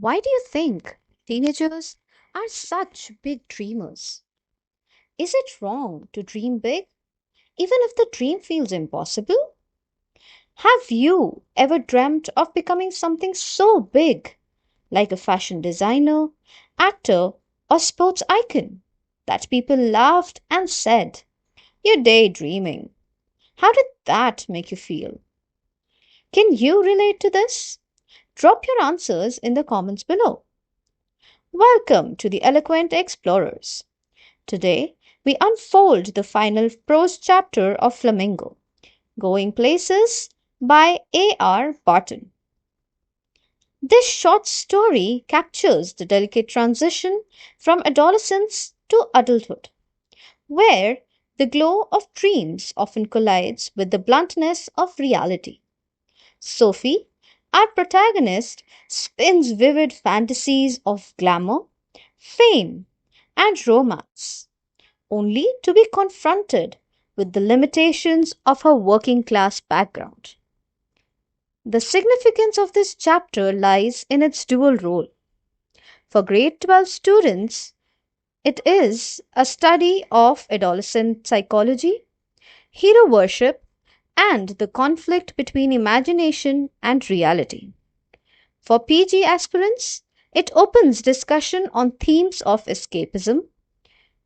Why do you think teenagers are such big dreamers? Is it wrong to dream big, even if the dream feels impossible? Have you ever dreamt of becoming something so big, like a fashion designer, actor, or sports icon, that people laughed and said, "You're daydreaming"? How did that make you feel? Can you relate to this? Drop your answers in the comments below. Welcome to the Eloquent Explorers. Today, we unfold the final prose chapter of Flamingo, Going Places by A.R. Barton. This short story captures the delicate transition from adolescence to adulthood, where the glow of dreams often collides with the bluntness of reality. Sophie, our protagonist, spins vivid fantasies of glamour, fame, and romance, only to be confronted with the limitations of her working class background. The significance of this chapter lies in its dual role. For grade 12 students, it is a study of adolescent psychology, hero worship, and the conflict between imagination and reality. For PG aspirants, it opens discussion on themes of escapism,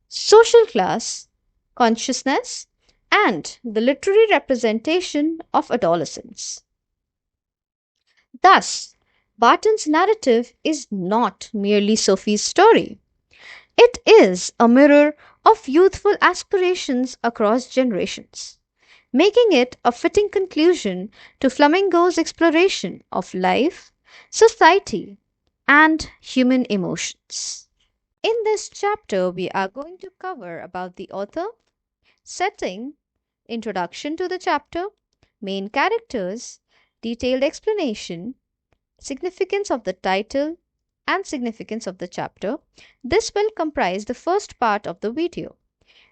social class, consciousness, and the literary representation of adolescence. Thus, Barton's narrative is not merely Sophie's story. It is a mirror of youthful aspirations across generations, making it a fitting conclusion to Flamingo's exploration of life, society, and human emotions. In this chapter, we are going to cover about the author, setting, introduction to the chapter, main characters, detailed explanation, significance of the title, and significance of the chapter. This will comprise the first part of the video.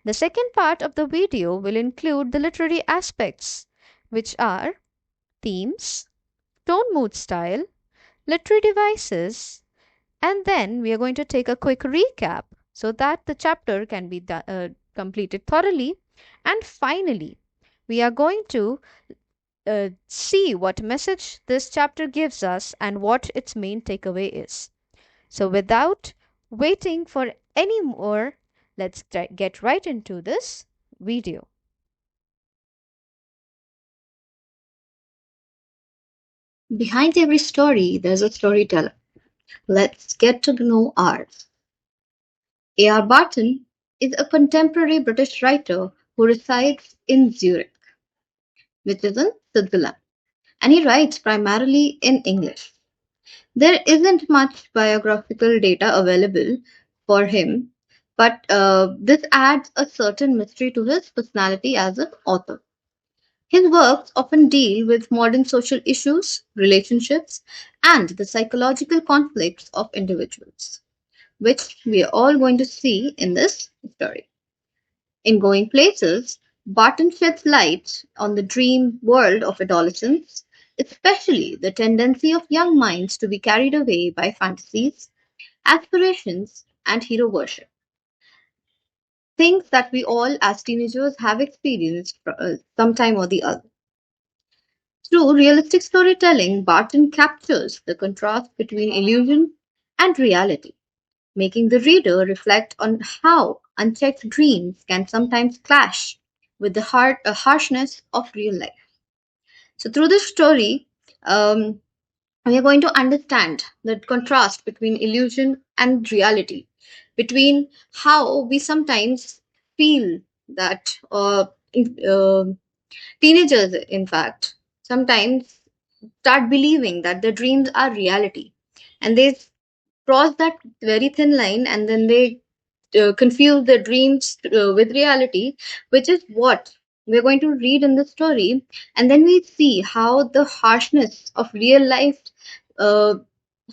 The second part of the video will include the literary aspects, which are themes, tone mood style, literary devices, and then we are going to take a quick recap so that the chapter can be completed thoroughly. And finally, we are going to see what message this chapter gives us and what its main takeaway is. So, without waiting for any more, let's get right into this video. Behind every story, there's a storyteller. Let's get to know ours. A.R. Barton is a contemporary British writer who resides in Zurich, which is in Switzerland, and he writes primarily in English. There isn't much biographical data available for him, but this adds a certain mystery to his personality as an author. His works often deal with modern social issues, relationships, and the psychological conflicts of individuals, which we are all going to see in this story. In Going Places, Barton sheds light on the dream world of adolescence, especially the tendency of young minds to be carried away by fantasies, aspirations, and hero worship. Things that we all as teenagers have experienced sometime or the other. Through realistic storytelling, Barton captures the contrast between illusion and reality, making the reader reflect on how unchecked dreams can sometimes clash with the harshness of real life. So, through this story, um, we are going to understand the contrast between illusion and reality, between how we sometimes feel that teenagers, in fact, sometimes start believing that their dreams are reality, and they cross that very thin line, and then they confuse their dreams with reality, which is what we're going to read in the story. And then we see how the harshness of real life, uh,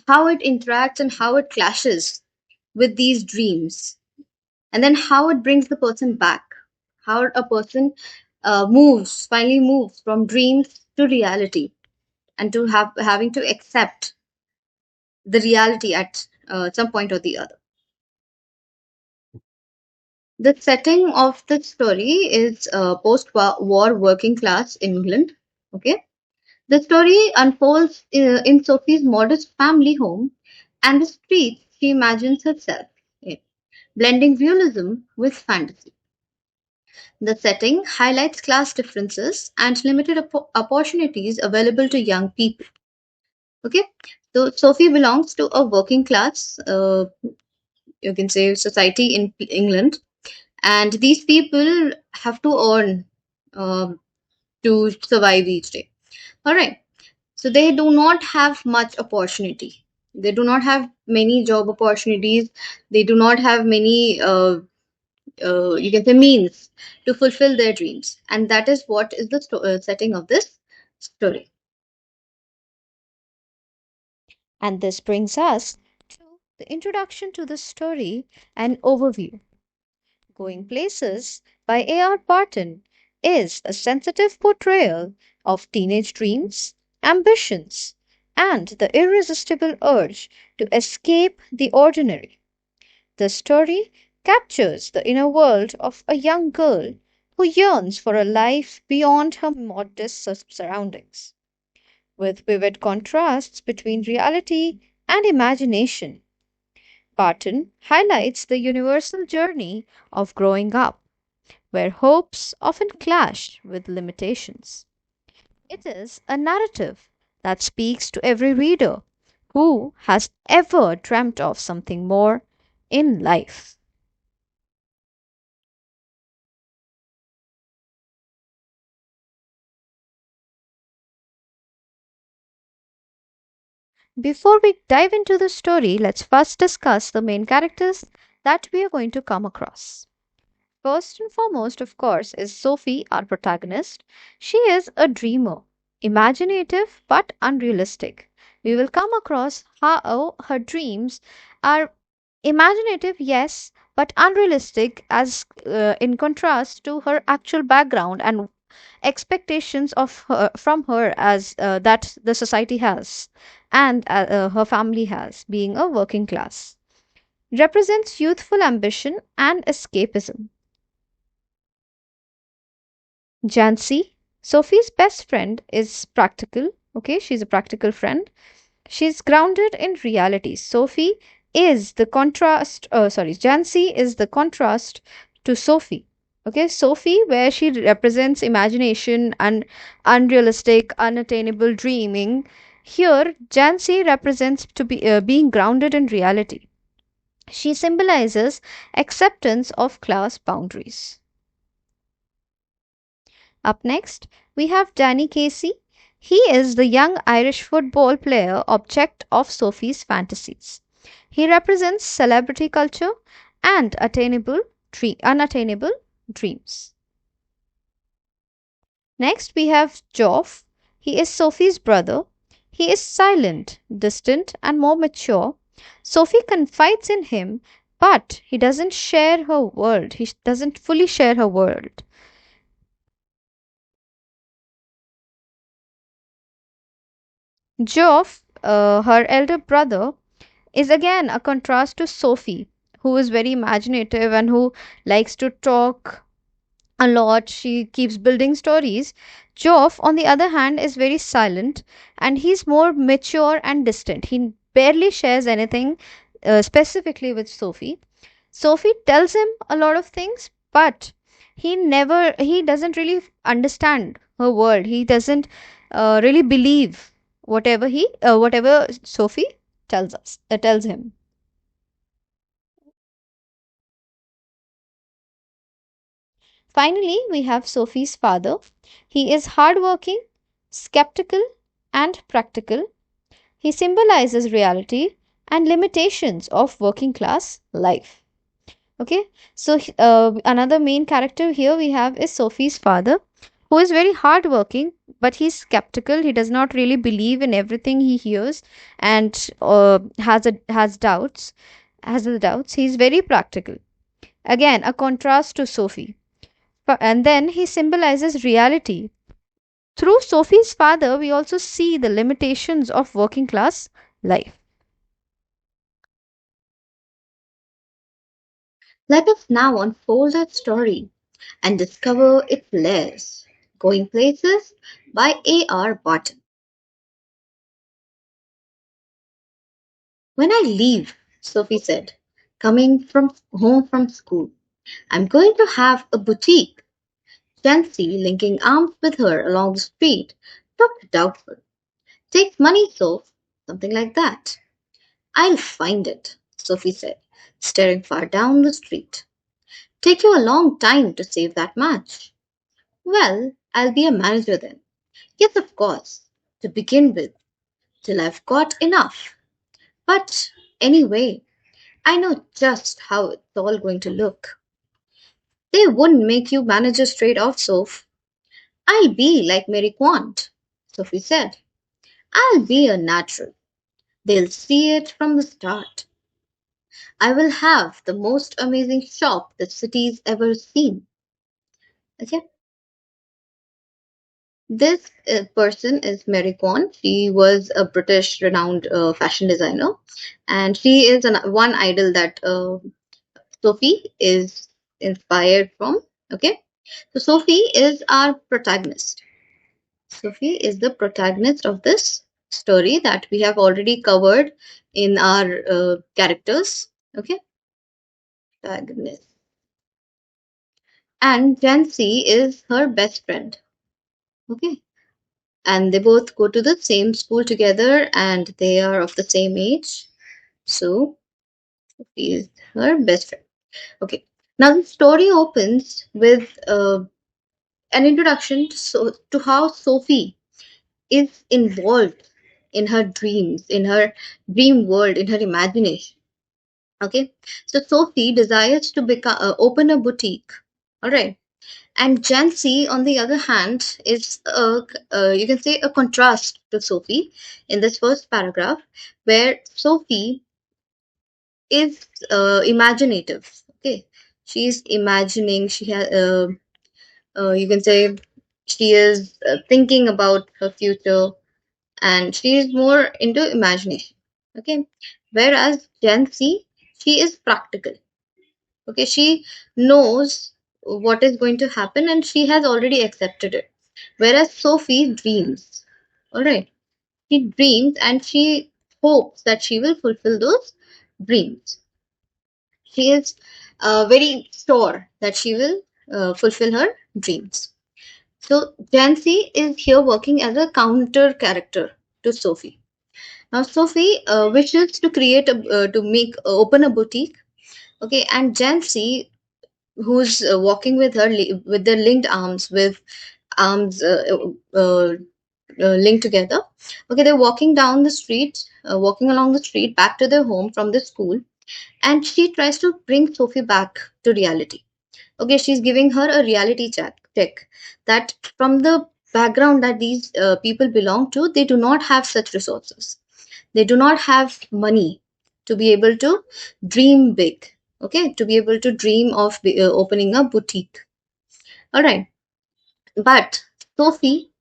how it interacts and how it clashes with these dreams, and then how it brings the person back, how a person finally moves from dreams to reality, and to having to accept the reality at some point or the other. The setting of the story is post-war working class England. Okay, the story unfolds in Sophie's modest family home and the streets she imagines herself in, blending realism with fantasy. The setting highlights class differences and limited opportunities available to young people. Okay, so Sophie belongs to a working class, you can say, society in England, and these people have to earn um, to survive each day. All right, so they do not have much opportunity. They do not have many job opportunities. They do not have many, you can say, means to fulfill their dreams, and that is what is the setting of this story. And this brings us to the introduction to the story and overview. Going Places by A.R. Barton is a sensitive portrayal of teenage dreams, ambitions, and the irresistible urge to escape the ordinary. The story captures the inner world of a young girl who yearns for a life beyond her modest surroundings, with vivid contrasts between reality and imagination. Barton highlights the universal journey of growing up, where hopes often clash with limitations. It is a narrative that speaks to every reader who has ever dreamt of something more in life. Before we dive into the story, let's first discuss the main characters that we are going to come across. First and foremost, of course, is Sophie, our protagonist. She is a dreamer, imaginative but unrealistic. We will come across how her dreams are imaginative, yes, but unrealistic as in contrast to her actual background and expectations of her, from her as that the society has and her family has, being a working class. Represents youthful ambition and escapism. Jansie, Sophie's best friend, is practical. Okay, she's a practical friend. She's grounded in reality. Sophie is the contrast. Sorry, Jansie is the contrast to Sophie. Okay, Sophie, where she represents imagination and unrealistic, unattainable dreaming. Here, Jansie represents to be being grounded in reality. She symbolizes acceptance of class boundaries. Up next, we have Danny Casey. He is the young Irish football player object of Sophie's fantasies. He represents celebrity culture and unattainable dreams. Next, we have Geoff. He is Sophie's brother. He is silent, distant, and more mature. Sophie confides in him, but he doesn't share her world. He doesn't fully share her world. Geoff, her elder brother, is again a contrast to Sophie, who is very imaginative and who likes to talk a lot. She keeps building stories. Geoff, on the other hand, is very silent and he's more mature and distant. He barely shares anything specifically with Sophie. Sophie tells him a lot of things, but he doesn't really understand her world. He doesn't really believe whatever Sophie tells him. Finally, we have Sophie's father. He is hardworking, skeptical, and practical. He symbolizes reality and limitations of working class life. Okay, so another main character here we have is Sophie's father, who is very hardworking, but he's skeptical. He does not really believe in everything he hears and has doubts. Has the doubts. He's very practical. Again, a contrast to Sophie. And then he symbolizes reality. Through Sophie's father, we also see the limitations of working class life. Let us now unfold that story and discover its layers. Going Places by A.R. Barton. When I leave, Sophie said, coming from home from school, I'm going to have a boutique. Jansie, linking arms with her along the street, looked doubtful. Takes money, Soph. Something like that. I'll find it, Sophie said, staring far down the street. Take you a long time to save that much. Well, I'll be a manager then. Yes, of course. To begin with, till I've got enough. But anyway, I know just how it's all going to look. They wouldn't make you manager straight off, Soph. I'll be like Mary Quant, Sophie said. I'll be a natural. They'll see it from the start. I will have the most amazing shop the city's ever seen. Okay. This person is Mary Kwan. She was a British renowned fashion designer, and she is one idol that Sophie is inspired from. Okay, so Sophie is our protagonist. Sophie is the protagonist of this story that we have already covered in our characters. Okay, protagonist. And Jansie is her best friend. Okay, and they both go to the same school together and they are of the same age. So Sophie is her best friend. Okay, now the story opens with an introduction to how Sophie is involved in her dreams, in her dream world, in her imagination. Okay, so Sophie desires to open a boutique. All right, and Jansi, on the other hand, is you can say a contrast to Sophie in this first paragraph, where Sophie is imaginative. Okay, she's imagining. You can say, she is thinking about her future, and she is more into imagination. Okay, whereas Jansi, she is practical. Okay, she knows what is going to happen and she has already accepted it. Whereas Sophie dreams. All right, she dreams and she hopes that she will fulfill those dreams. She is very sure that she will fulfill her dreams. So Jancy is here working as a counter character to Sophie. Now Sophie wishes to open a boutique. Okay, and Jancy, who's walking with her with their linked arms, with arms linked together. Okay, they're walking down the street, walking along the street back to their home from the school, and she tries to bring Sophie back to reality. Okay, she's giving her a reality check that from the background that these people belong to, they do not have such resources. They do not have money to be able to dream big. Okay, to be able to dream of opening a boutique. All right, but Sophie,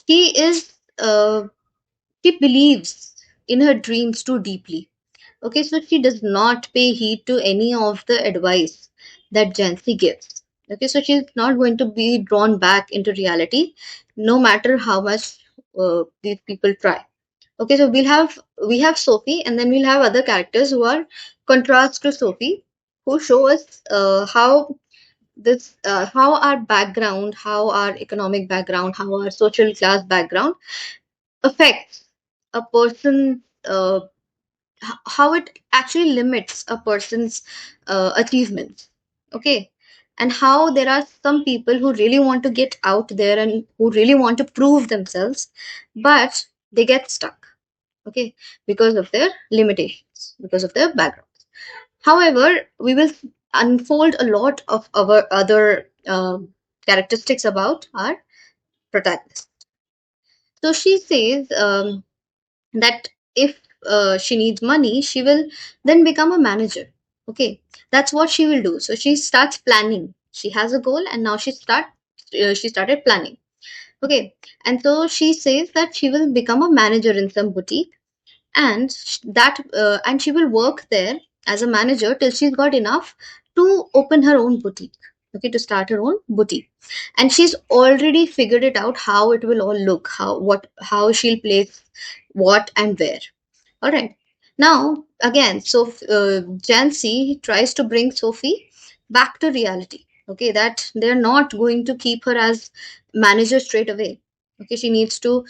she is she believes in her dreams too deeply. Okay, so she does not pay heed to any of the advice that Jancy gives. Okay, so she's not going to be drawn back into reality, no matter how much these people try. Okay, so we have Sophie, and then we'll have other characters who are contrast to Sophie, who show us how our background, how our economic background, how our social class background affects a person, how it actually limits a person's achievements. Okay, and how there are some people who really want to get out there and who really want to prove themselves, but they get stuck. Okay, because of their limitations, because of their backgrounds. However, we will unfold a lot of our other characteristics about our protagonist. So she says that if she needs money, she will then become a manager. Okay, that's what she will do. So she starts planning. She has a goal, and now she started planning. Okay, and so she says that she will become a manager in some boutique, and she will work there as a manager till she's got enough to open her own boutique. Okay, to start her own boutique. And she's already figured it out how it will all look, how she'll place what and where. All right. Now, again, so Jansie tries to bring Sophie back to reality. Okay, that they're not going to keep her as manager straight away. Okay, she needs to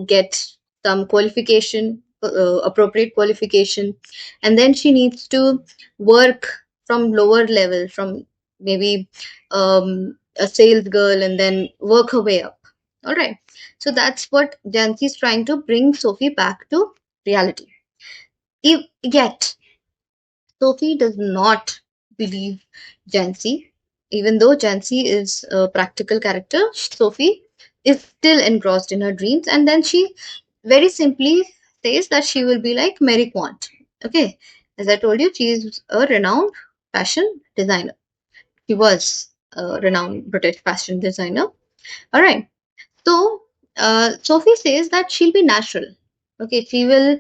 get some qualification, appropriate qualification, and then she needs to work from lower level, from maybe a sales girl, and then work her way up. All right. So that's what Jansi is trying to bring Sophie back to reality. Yet, Sophie does not believe Jansi. Even though Jansi is a practical character, Sophie is still engrossed in her dreams. And then she very simply says that she will be like Mary Quant. Okay. As I told you, she is a renowned fashion designer. She was a renowned British fashion designer. All right. So, Sophie says that she'll be natural. Okay, she will,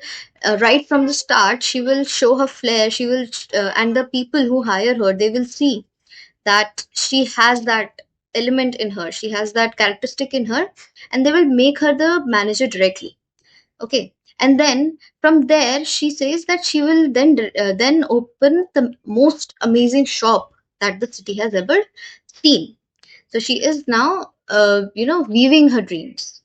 right from the start, she will show her flair. And the people who hire her, they will see that she has that element in her. She has that characteristic in her, and they will make her the manager directly. Okay, and then from there, she says that she will then open the most amazing shop that the city has ever seen. So she is now, weaving her dreams.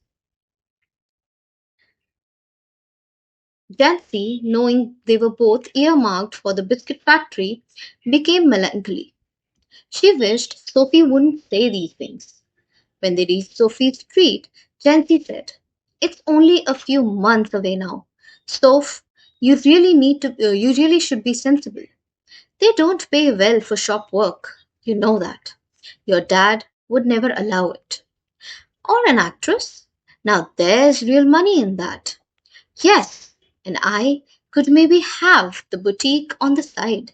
Jansi, knowing they were both earmarked for the biscuit factory, became melancholy. She wished Sophie wouldn't say these things. When they reached Sophie's street, Jansi said, "It's only a few months away now. Soph, you really should be sensible. They don't pay well for shop work. You know that. Your dad would never allow it. Or an actress? Now there's real money in that. Yes, and I could maybe have the boutique on the side.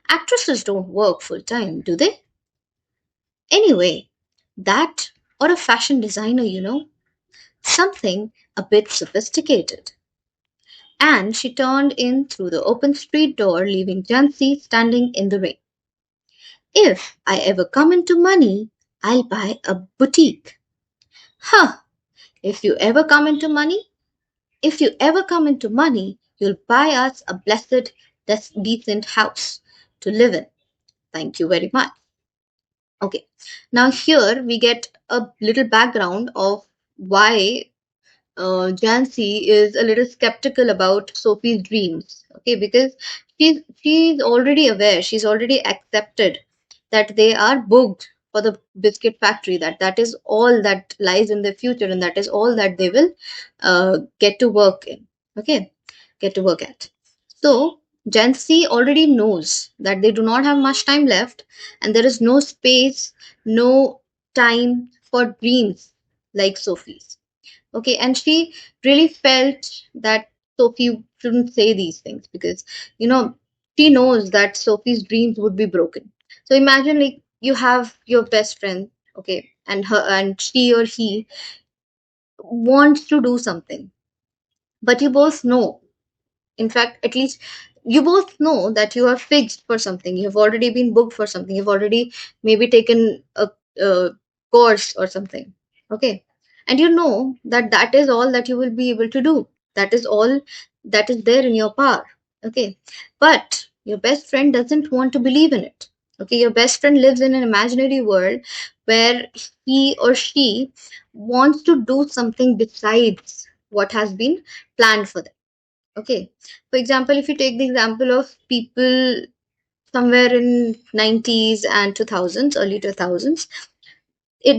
Actresses don't work full time, do they? Anyway, that or a fashion designer, something a bit sophisticated." And she turned in through the open street door, leaving Jansi standing in the rain. "If I ever come into money, I'll buy a boutique." Huh, if you ever come into money, if you ever come into money, you'll buy us a blessed, decent house to live in. Thank you very much. Okay, now here we get a little background of why Jansi is a little skeptical about Sophie's dreams. Okay, because she's already aware, she's already accepted that they are booked for the biscuit factory. That is all that lies in the future, and that is all that they will get to work in. Okay, get to work at. So Jansi already knows that they do not have much time left, and there is no space, no time for dreams like Sophie's. Okay, and she really felt that Sophie shouldn't say these things because, you know, she knows that Sophie's dreams would be broken. So imagine like you have your best friend, okay, and she or he wants to do something, but you both know, in fact, at least you both know that you are fixed for something. You've already been booked for something. You've already maybe taken a course or something. Okay. And you know that that is all that you will be able to do. That is all that is there in your power. Okay. But your best friend doesn't want to believe in it. Okay. Your best friend lives in an imaginary world where he or she wants to do something besides what has been planned for them. Okay. For example, if you take the example of people somewhere in 90s and 2000s, early 2000s,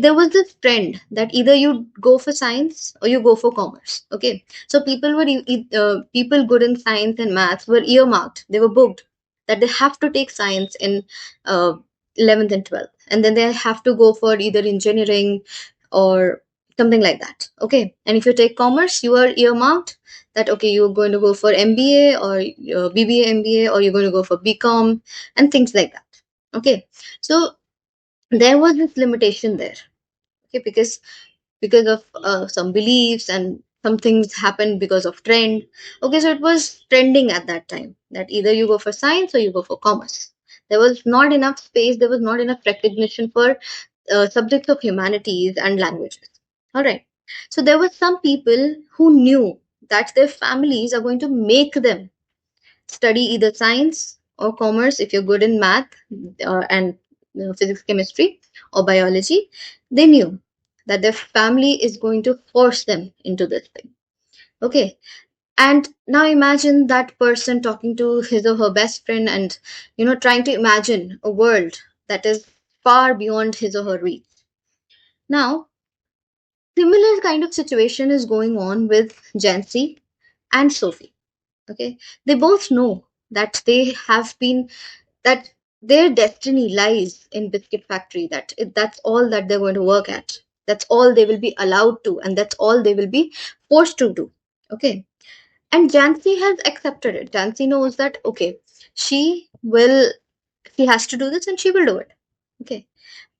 there was this trend that either you go for science or you go for commerce. Okay. So people good in science and maths were earmarked. They were booked that they have to take science in uh, 11th and 12th, and then they have to go for either engineering or something like that. Okay. And if you take commerce, you are earmarked that okay, you're going to go for MBA or BBA MBA, or you're going to go for BCom and things like that. Okay. So there was this limitation there. Okay, because of some beliefs and some things happened because of trend. Okay, so it was trending at that time that either you go for science or you go for commerce. There was not enough space, there was not enough recognition for subjects of humanities and languages. All right. So there were some people who knew that their families are going to make them study either science or commerce if you're good in math and physics, chemistry, or biology. They knew that their family is going to force them into this thing. Okay. And now imagine that person talking to his or her best friend and, trying to imagine a world that is far beyond his or her reach. Now, similar kind of situation is going on with Jansie and Sophie. Okay. They both know that they have been that their destiny lies in biscuit factory, that that's all that they're going to work at, that's all they will be allowed to, and that's all they will be forced to do. Okay. And Jansi has accepted it. Jansi knows that okay, she will she has to do this and she will do it. Okay.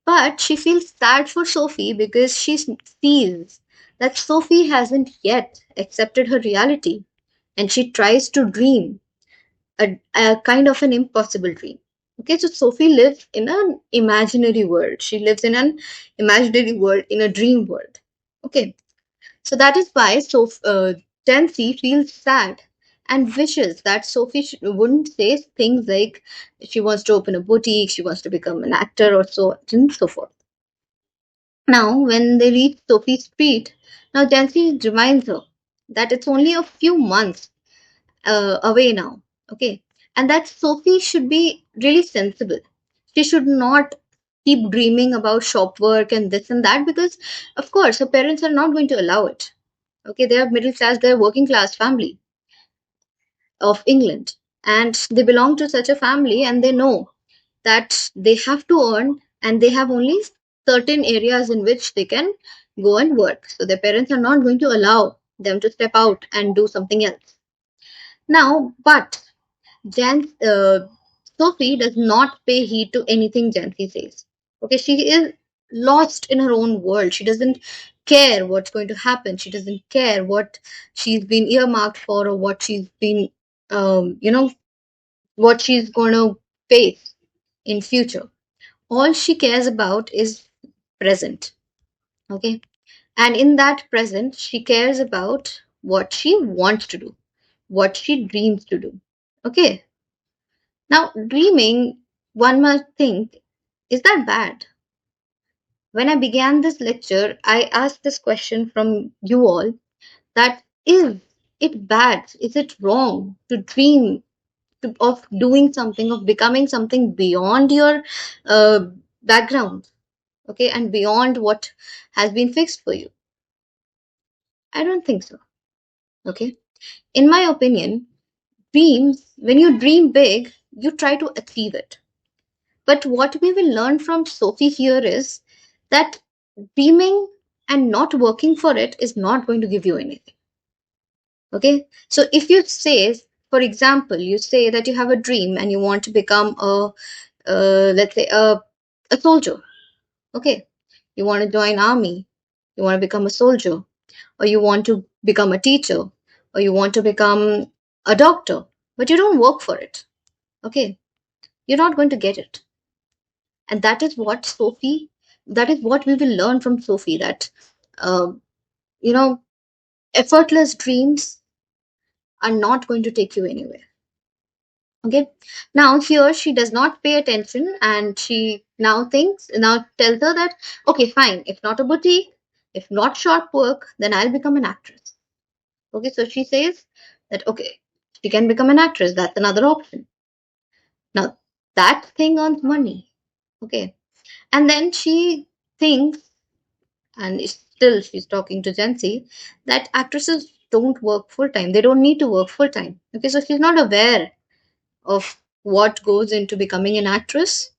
But she feels sad for Sophie because she sees that Sophie hasn't yet accepted her reality, and she tries to dream a kind of an impossible dream. Okay, so Sophie lives in an imaginary world. She lives in an imaginary world, in a dream world. Okay, so that is why Jancy feels sad and wishes that Sophie wouldn't say things like she wants to open a boutique, she wants to become an actor, or so and so forth. Now, when they reach Sophie's street, now Jancy reminds her that it's only a few months away now. Okay. And that Sophie should be really sensible. She should not keep dreaming about shop work and this and that because, of course, her parents are not going to allow it. Okay. They are middle class, they're working class family of England. And they belong to such a family and they know that they have to earn and they have only certain areas in which they can go and work. So their parents are not going to allow them to step out and do something else. Now, but Sophie does not pay heed to anything Jancy says. Okay, she is lost in her own world. She doesn't care what's going to happen. She doesn't care what she's been earmarked for or what she's been, what she's going to face in future. All she cares about is present. Okay, and in that present, she cares about what she wants to do, what she dreams to do. Okay, now, dreaming, one must think, is that bad? When I began this lecture, I asked this question from you all that is it bad? Is it wrong to dream of doing something, of becoming something beyond your uh, background, okay, and beyond what has been fixed for you? I don't think so. Okay. In my opinion, dreams, when you dream big, you try to achieve it. But what we will learn from Sophie here is that dreaming and not working for it is not going to give you anything. Okay. So if you say, for example, you say that you have a dream and you want to become let's say a soldier. Okay. You want to join army. You want to become a soldier, or you want to become a teacher, or you want to become a doctor, but you don't work for it. Okay. You're not going to get it. And that is what we will learn from Sophie, that uh, you know effortless dreams are not going to take you anywhere. Okay. Now here she does not pay attention and she now tells her that okay, fine, if not a boutique, if not short work, then I'll become an actress. Okay, so she says that okay, she can become an actress, that's another option. Now that thing earns money. Okay. And then she thinks, and still she's talking to Jancy, that actresses don't work full time. They don't need to work full time. Okay, so she's not aware of what goes into becoming an actress.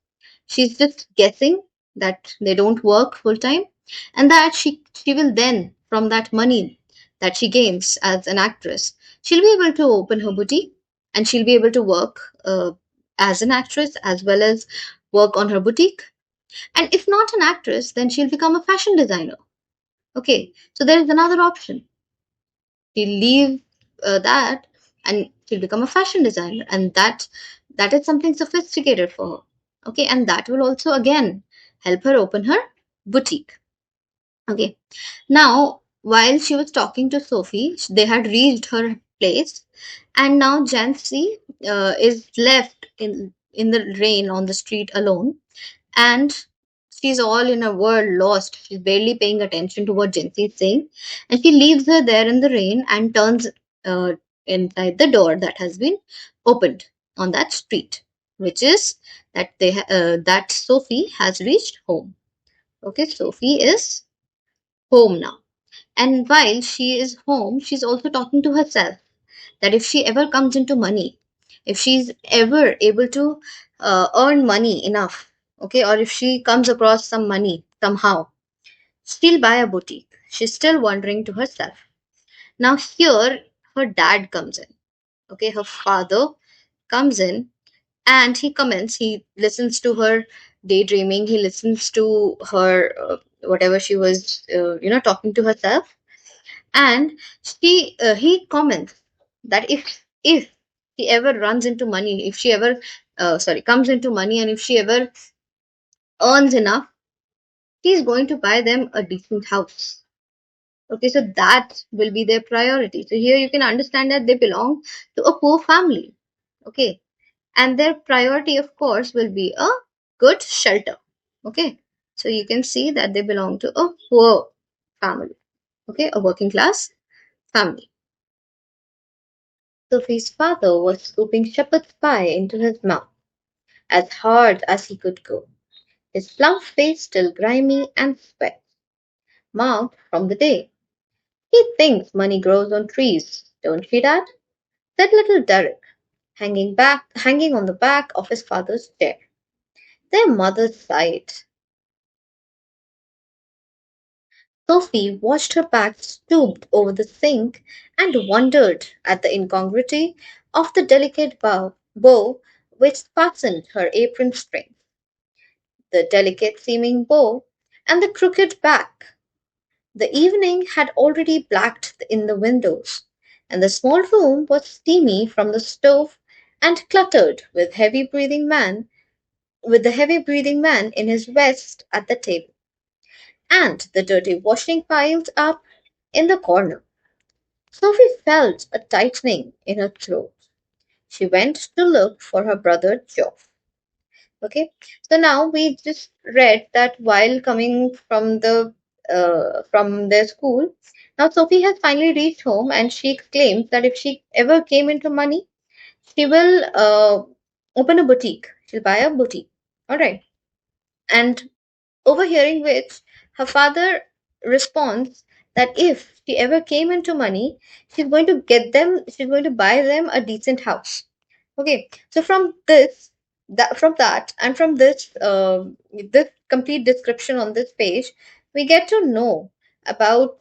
She's just guessing that they don't work full time, and that she will then, from that money that she gains as an actress, she'll be able to open her boutique and she'll be able to work as an actress as well as work on her boutique. And if not an actress, then she'll become a fashion designer. Okay, so there is another option. She'll leave that, and she'll become a fashion designer, and that is something sophisticated for her. Okay, and that will also again help her open her boutique. Okay, now while she was talking to Sophie, they had reached her place, and now Jansie is left in the rain on the street alone, and she's all in a world lost. She's barely paying attention to what Jansie is saying, and she leaves her there in the rain and turns uh, inside the door that has been opened on that street, which is that Sophie has reached home. Okay, Sophie is home now, and while she is home, she's also talking to herself that if she ever comes into money, if she's ever able to earn money enough, okay, or if she comes across some money somehow, she'll buy a boutique. She's still wondering to herself. Now, here, her dad comes in, okay, her father comes in, and he comments, he listens to her daydreaming, he listens to her whatever she was, talking to herself, and he comments that if he ever runs into money, if she ever comes into money, and if she ever earns enough, he's going to buy them a decent house. Okay, so that will be their priority. So here you can understand that they belong to a poor family. Okay, and their priority, of course, will be a good shelter. Okay, so you can see that they belong to a poor family. Okay, a working class family. Sophie's father was scooping shepherd's pie into his mouth as hard as he could go, his plump face still grimy and sweat, marked from the day. He thinks money grows on trees, don't she, Dad? Said little Derek, hanging on the back of his father's chair. Their mother sighed. Sophie watched her back stooped over the sink and wondered at the incongruity of the delicate bow which fastened her apron string. The delicate seeming bow, and the crooked back. The evening had already blacked in the windows, and the small room was steamy from the stove and cluttered with the heavy breathing man in his vest at the table, and the dirty washing piled up in the corner. Sophie felt a tightening in her throat. She went to look for her brother Geoff. Okay, so now we just read that while coming from their school, now Sophie has finally reached home, and she exclaims that if she ever came into money, she will open a boutique. She'll buy a boutique. All right, and overhearing which, her father responds that if she ever came into money, she's going to buy them a decent house. Okay, so from that, and from this complete description on this page, we get to know about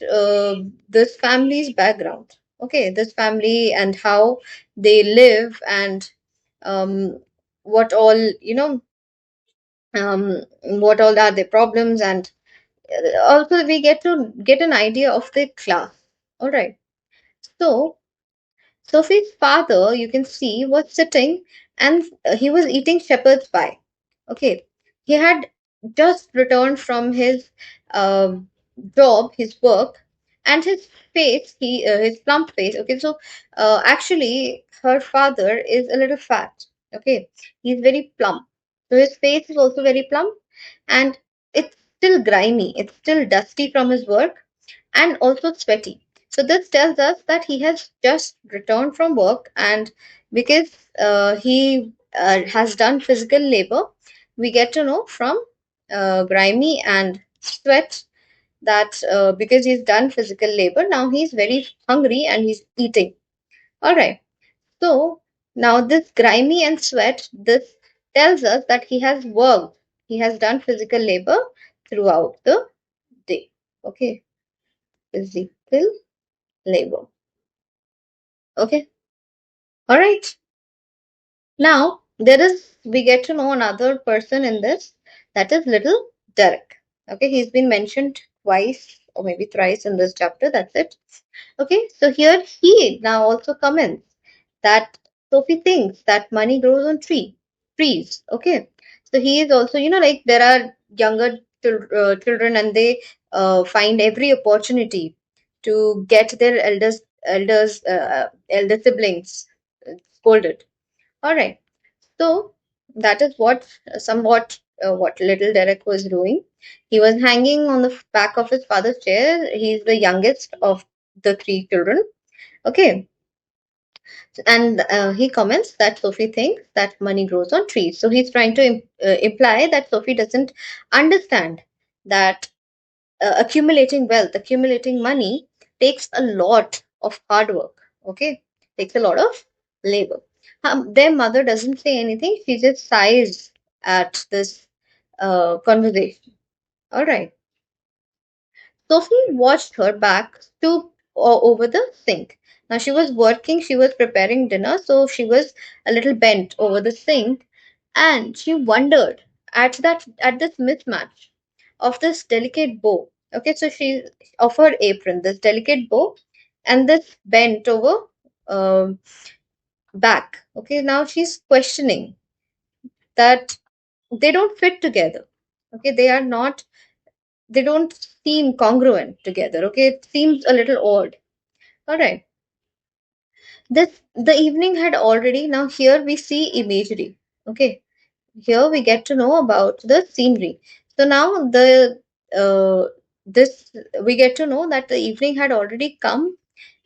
this family's background. Okay, this family and how they live, and um, what all what all are their problems, and also we get to get an idea of their class. All right, so Sophie's father, you can see, was sitting, and he was eating shepherd's pie. Okay, he had just returned from his um job, his work, and his plump face. Okay, so actually, her father is a little fat. Okay, he's very plump, so his face is also very plump, and it's still grimy. It's still dusty from his work, and also sweaty. So this tells us that he has just returned from work, and because he has done physical labor, we get to know from grimy and sweat that because he's done physical labor, now he's very hungry and he's eating. All right. So now this grimy and sweat, this tells us that he has worked. He has done physical labor throughout the day. Okay, physical labor. Okay. All right. Now, we get to know another person in this, that is little Derek. Okay. He's been mentioned twice or maybe thrice in this chapter. That's it. Okay, so here he now also comments that Sophie thinks that money grows on trees. Okay, so he is also, like there are younger children, and they find every opportunity to get their elder siblings scolded. All right, so that is what somewhat what little Derek was doing. He was hanging on the back of his father's chair. He's the youngest of the three children. Okay, and he comments that Sophie thinks that money grows on trees. So he's trying to imply that Sophie doesn't understand that accumulating wealth, accumulating money takes a lot of hard work. Okay, takes a lot of labor. Their mother doesn't say anything. She just sighs at this conversation. All right. Sophie watched her back stoop over the sink. Now she was working, she was preparing dinner, so she was a little bent over the sink, and she wondered at this mismatch of this delicate bow. Okay, so she of her apron, this delicate bow, and this bent over um, back. Okay, now she's questioning that they don't fit together. Okay, they don't seem congruent together. Okay, it seems a little odd. All right. The evening had already, now here we see imagery. Okay, here we get to know about the scenery. So now the this we get to know that the evening had already come,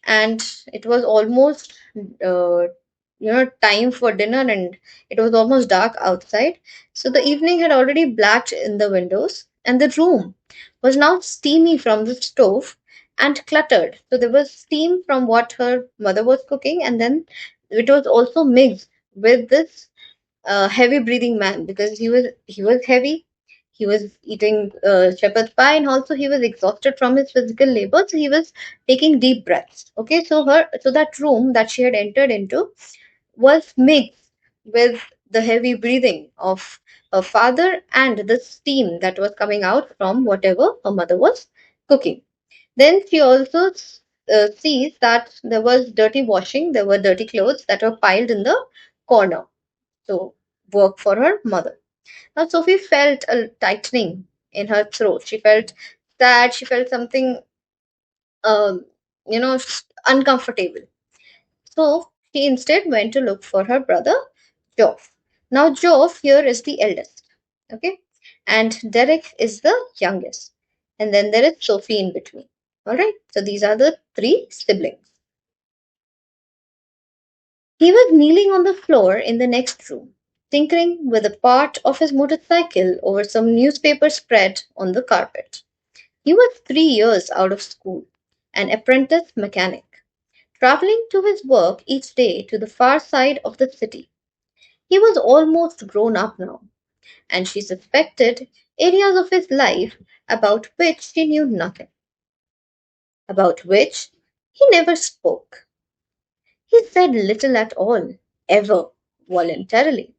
and it was almost time for dinner, and it was almost dark outside. So the evening had already blacked in the windows, and the room was now steamy from the stove and cluttered. So there was steam from what her mother was cooking, and then it was also mixed with this heavy breathing man, because he was heavy. He was eating shepherd's pie, and also he was exhausted from his physical labor, so he was taking deep breaths. Okay, so that room that she had entered into was mixed with the heavy breathing of her father and the steam that was coming out from whatever her mother was cooking. Then she also sees that there was dirty washing, there were dirty clothes that were piled in the corner. So, work for her mother. Now, Sophie felt a tightening in her throat. She felt sad. She felt something, um, uncomfortable. So, she instead went to look for her brother, Geoff. Now, Geoff here is the eldest. Okay. And Derek is the youngest. And then there is Sophie in between. All right. So, these are the three siblings. He was kneeling on the floor in the next room, tinkering with a part of his motorcycle over some newspaper spread on the carpet. He was 3 years out of school, an apprentice mechanic, traveling to his work each day to the far side of the city. He was almost grown up now, and she suspected areas of his life about which she knew nothing, about which he never spoke. He said little at all, ever, voluntarily.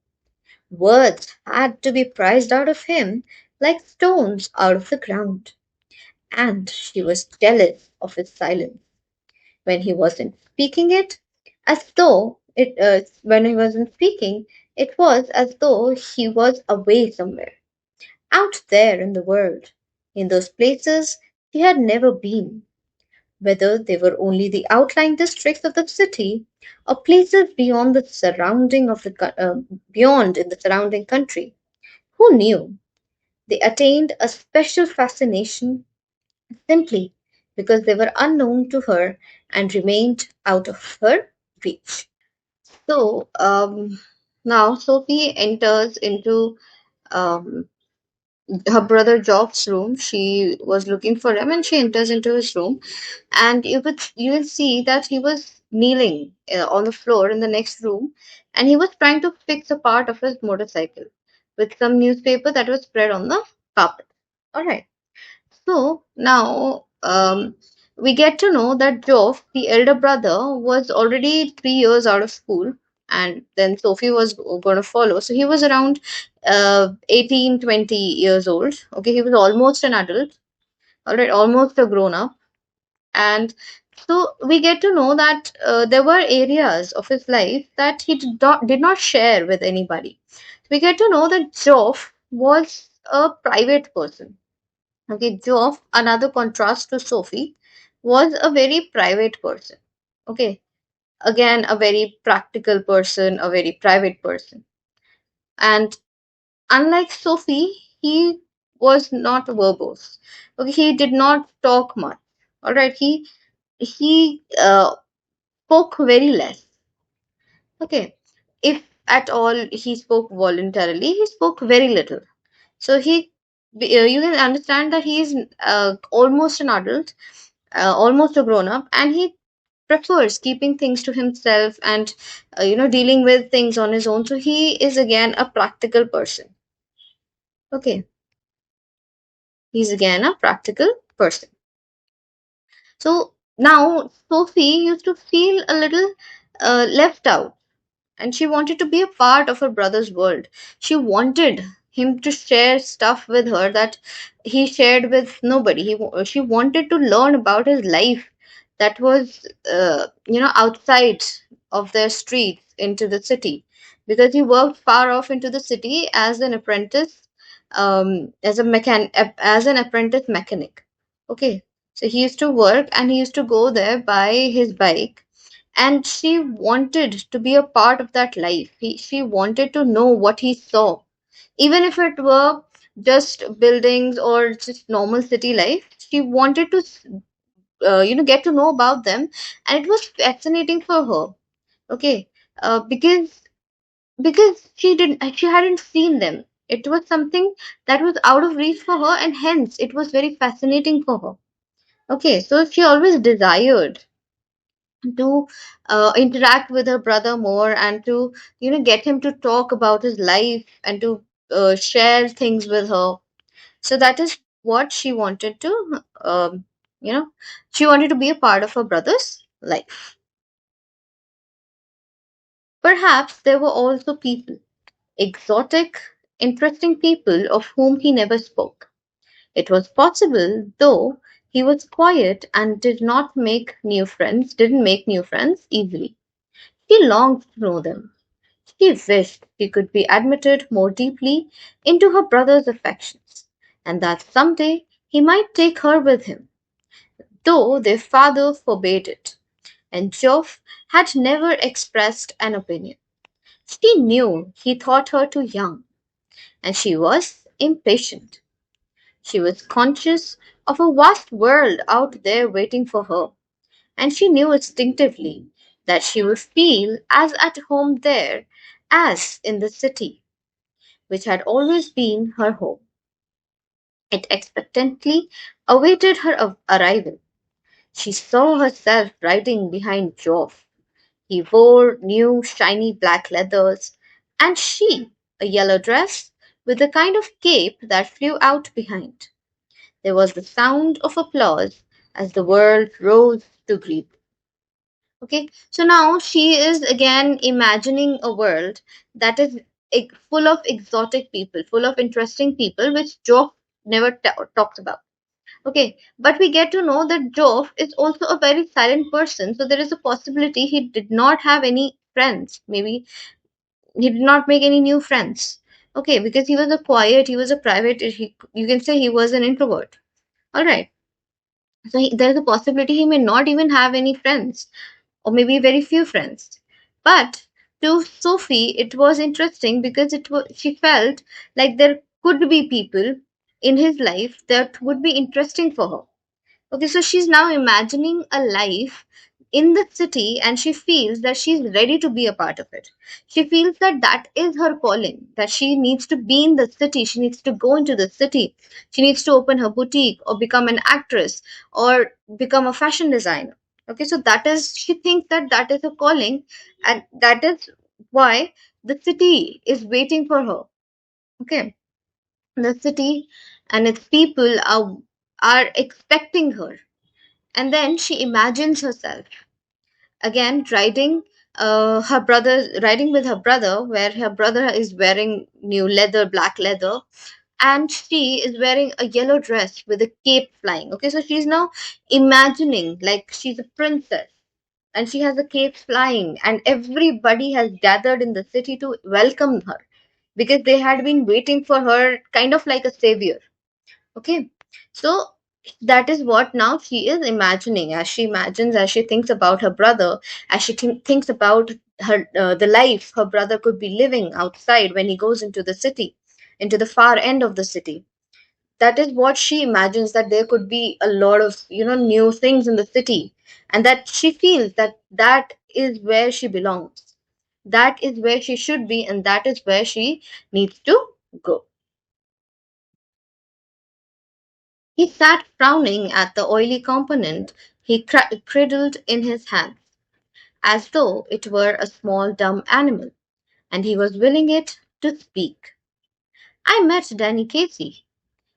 Words had to be prized out of him like stones out of the ground, and she was jealous of his silence when he wasn't speaking it, as though it when he wasn't speaking, it was as though he was away somewhere, out there in the world, in those places he had never been, whether they were only the outlying districts of the city or places beyond the surrounding of the beyond in the surrounding country. Who knew? They attained a special fascination simply because they were unknown to her and remained out of her reach. So now Sophie enters into um, her brother Geoff's room. She was looking for him, and she enters into his room, and you will see that he was kneeling on the floor in the next room, and he was trying to fix a part of his motorcycle with some newspaper that was spread on the carpet. All right. So now we get to know that Geoff, the elder brother, was already 3 years out of school, and then Sophie was going to follow. So he was around 18, 20 years old. Okay, he was almost an adult. all right, almost a grown up. And so we get to know that there were areas of his life that he did not share with anybody. We get to know that Geoff was a private person. Okay, Geoff, another contrast to Sophie, was a very private person. Okay, again, a very practical person, a very private person. And unlike Sophie, he was not verbose. Okay, he did not talk much. All right, he spoke very less. Okay, if at all he spoke voluntarily, he spoke very little. So you can understand that he is almost an adult, almost a grown up, and he prefers keeping things to himself and dealing with things on his own. So he is again a practical person. Okay, he's again a practical person. So now Sophie used to feel a little left out, and she wanted to be a part of her brother's world. She wanted him to share stuff with her that he shared with nobody. She wanted to learn about his life that was, outside of their streets into the city, because he worked far off into the city as an apprentice, as an apprentice mechanic. Okay, so he used to work and he used to go there by his bike, and she wanted to be a part of that life. She wanted to know what he saw, even if it were just buildings or just normal city life. She wanted to get to know about them, and it was fascinating for her. Okay, because she hadn't seen them. It was something that was out of reach for her, and hence it was very fascinating for her. Okay, so she always desired to interact with her brother more, and to get him to talk about his life, and to share things with her. So that is what she wanted to you know she wanted to be a part of her brother's life. Perhaps there were also people, exotic, interesting people of whom he never spoke. It was possible, though, he was quiet and didn't make new friends easily. She longed to know them. She wished she could be admitted more deeply into her brother's affections, and that someday he might take her with him, though their father forbade it, and Geoff had never expressed an opinion. She knew he thought her too young, and she was impatient. She was conscious of a vast world out there waiting for her, and she knew instinctively that she would feel as at home there as in the city, which had always been her home. It expectantly awaited her arrival. She saw herself riding behind Geoff. He wore new shiny black leathers, and she a yellow dress with a kind of cape that flew out behind. There was the sound of applause as the world rose to greet. Okay, so now she is again imagining a world that is full of exotic people, full of interesting people, which Geoff never talks about. Okay, but we get to know that Geoff is also a very silent person, so there is a possibility he did not have any friends. Maybe he did not make any new friends. Okay, because he was a quiet, he was a private, you can say he was an introvert. All right, so there's a possibility he may not even have any friends, or maybe very few friends. But to Sophie, it was interesting because she felt like there could be people in his life that would be interesting for her. Okay, so she's now imagining a life in the city, and she feels that she's ready to be a part of it. She feels that that is her calling, that she needs to be in the city, she needs to go into the city, she needs to open her boutique, or become an actress, or become a fashion designer. Okay, so she thinks that that is her calling, and that is why the city is waiting for her. Okay, the city and its people are expecting her. And then she imagines herself again riding with her brother, where her brother is wearing new leather, black leather, and she is wearing a yellow dress with a cape flying. Okay, so she's now imagining like she's a princess and she has a cape flying, and everybody has gathered in the city to welcome her because they had been waiting for her, kind of like a savior. Okay, so that is what now she is imagining, as she imagines, as she thinks about her brother, as she thinks about her the life her brother could be living outside when he goes into the city, into the far end of the city. That is what she imagines, that there could be a lot of new things in the city, and that she feels that that is where she belongs, that is where she should be, and that is where she needs to go. He sat frowning at the oily component he cradled in his hand, as though it were a small dumb animal, and he was willing it to speak. I met Danny Casey.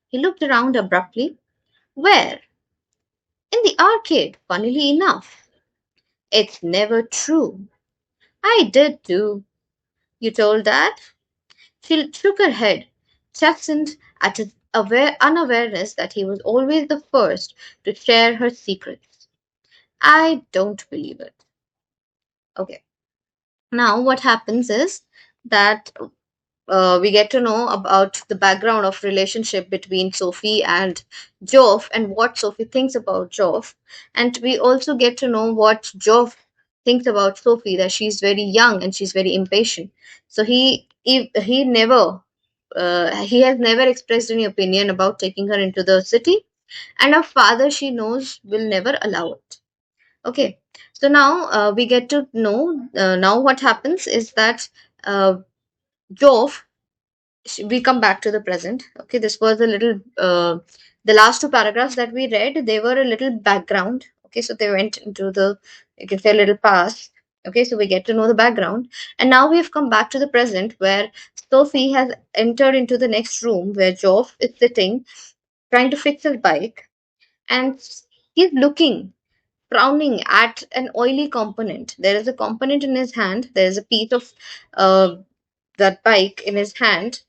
He looked around abruptly. Where? In the arcade, funnily enough. It's never true. I did too. You told Dad? She shook her head, chastened at his unawareness that he was always the first to share her secrets. I don't believe it. Okay. Now, what happens is that we get to know about the background of relationship between Sophie and Geoff, and what Sophie thinks about Geoff, and we also get to know what Geoff thinks about Sophie, that she's very young and she's very impatient. So he never he has never expressed any opinion about taking her into the city, and her father, she knows, will never allow it. Okay, so now we get to know now what happens is that uh, Geoff, we come back to the present. Okay, this was a little the last two paragraphs that we read, they were a little background. Okay, so they went into the, you can say, a little past. Okay, so we get to know the background, and now we've come back to the present, where Sophie has entered into the next room where Geoff is sitting trying to fix his bike, and he's looking, frowning at an oily component. There is a component in his hand, there is a piece of uh, that bike in his hand,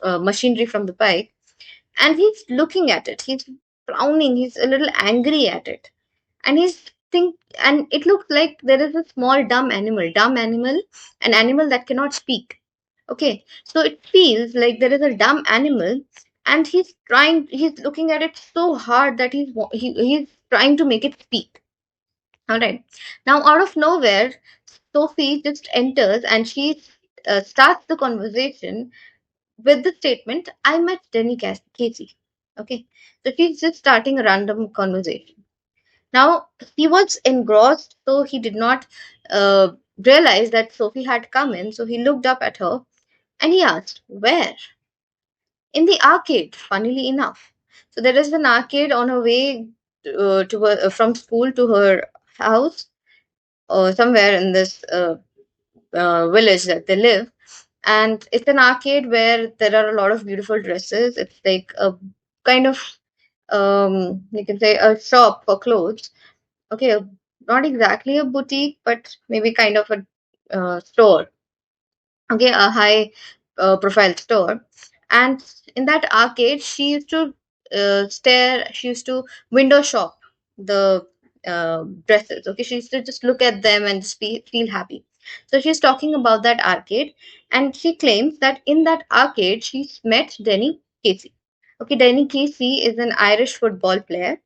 machinery from the bike, and he's looking at it. He's frowning. He's a little angry at it, and and it looks like there is a small dumb animal, an animal that cannot speak. Okay, so it feels like there is a dumb animal, and he's looking at it so hard that he's trying to make it speak. All right. Now, out of nowhere, Sophie just enters and she starts the conversation with the statement, I met Denny Casey. Okay. So she's just starting a random conversation. Now, he was engrossed, so he did not uh, realize that Sophie had come in. So he looked up at her and he asked, where? In the arcade, funnily enough. So there is an arcade on her way from school to her house, or somewhere in this village that they live. And it's an arcade where there are a lot of beautiful dresses. It's like a kind of, you can say, a shop for clothes. Okay, not exactly a boutique, but maybe kind of a store. Okay, a high profile store. And in that arcade, she used to she used to window shop the dresses. Okay, she used to just look at them and just feel happy. So she's talking about that arcade, and she claims that in that arcade she's met Denny Casey. Okay, Denny Casey is an Irish football player,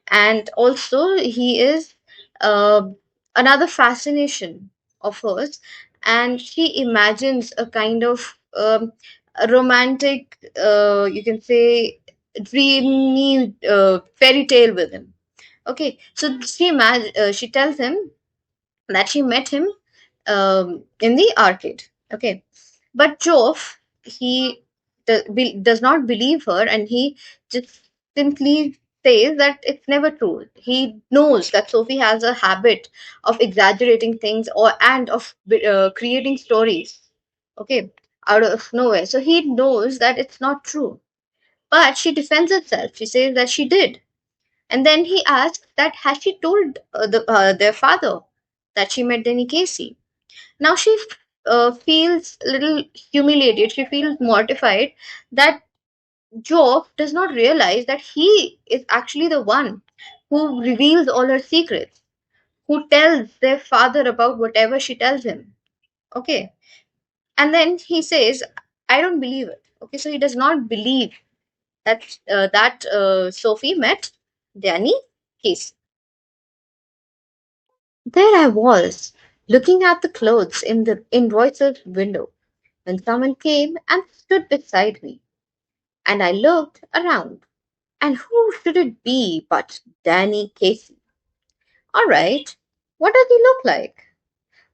and also he is uh, another fascination of hers, and she imagines a kind of a romantic, you can say, dreamy fairy tale with him. Okay, so she tells him that she met him in the arcade. Okay, but Geoff, he does not believe her, and he just simply says that it's never true. He knows that Sophie has a habit of exaggerating things, or and of creating stories. Okay, out of nowhere. So he knows that it's not true. But she defends herself. She says that she did. And then he asks that has she told their father that she met Denny Casey? Now she feels a little humiliated. She feels mortified that Geoff does not realize that he is actually the one who reveals all her secrets, who tells their father about whatever she tells him. Okay. And then he says, I don't believe it. Okay. So he does not believe that Sophie met Danny Case. There I was, looking at the clothes in Royce's window, when someone came and stood beside me, and I looked around. And who should it be but Danny Casey? All right, what does he look like?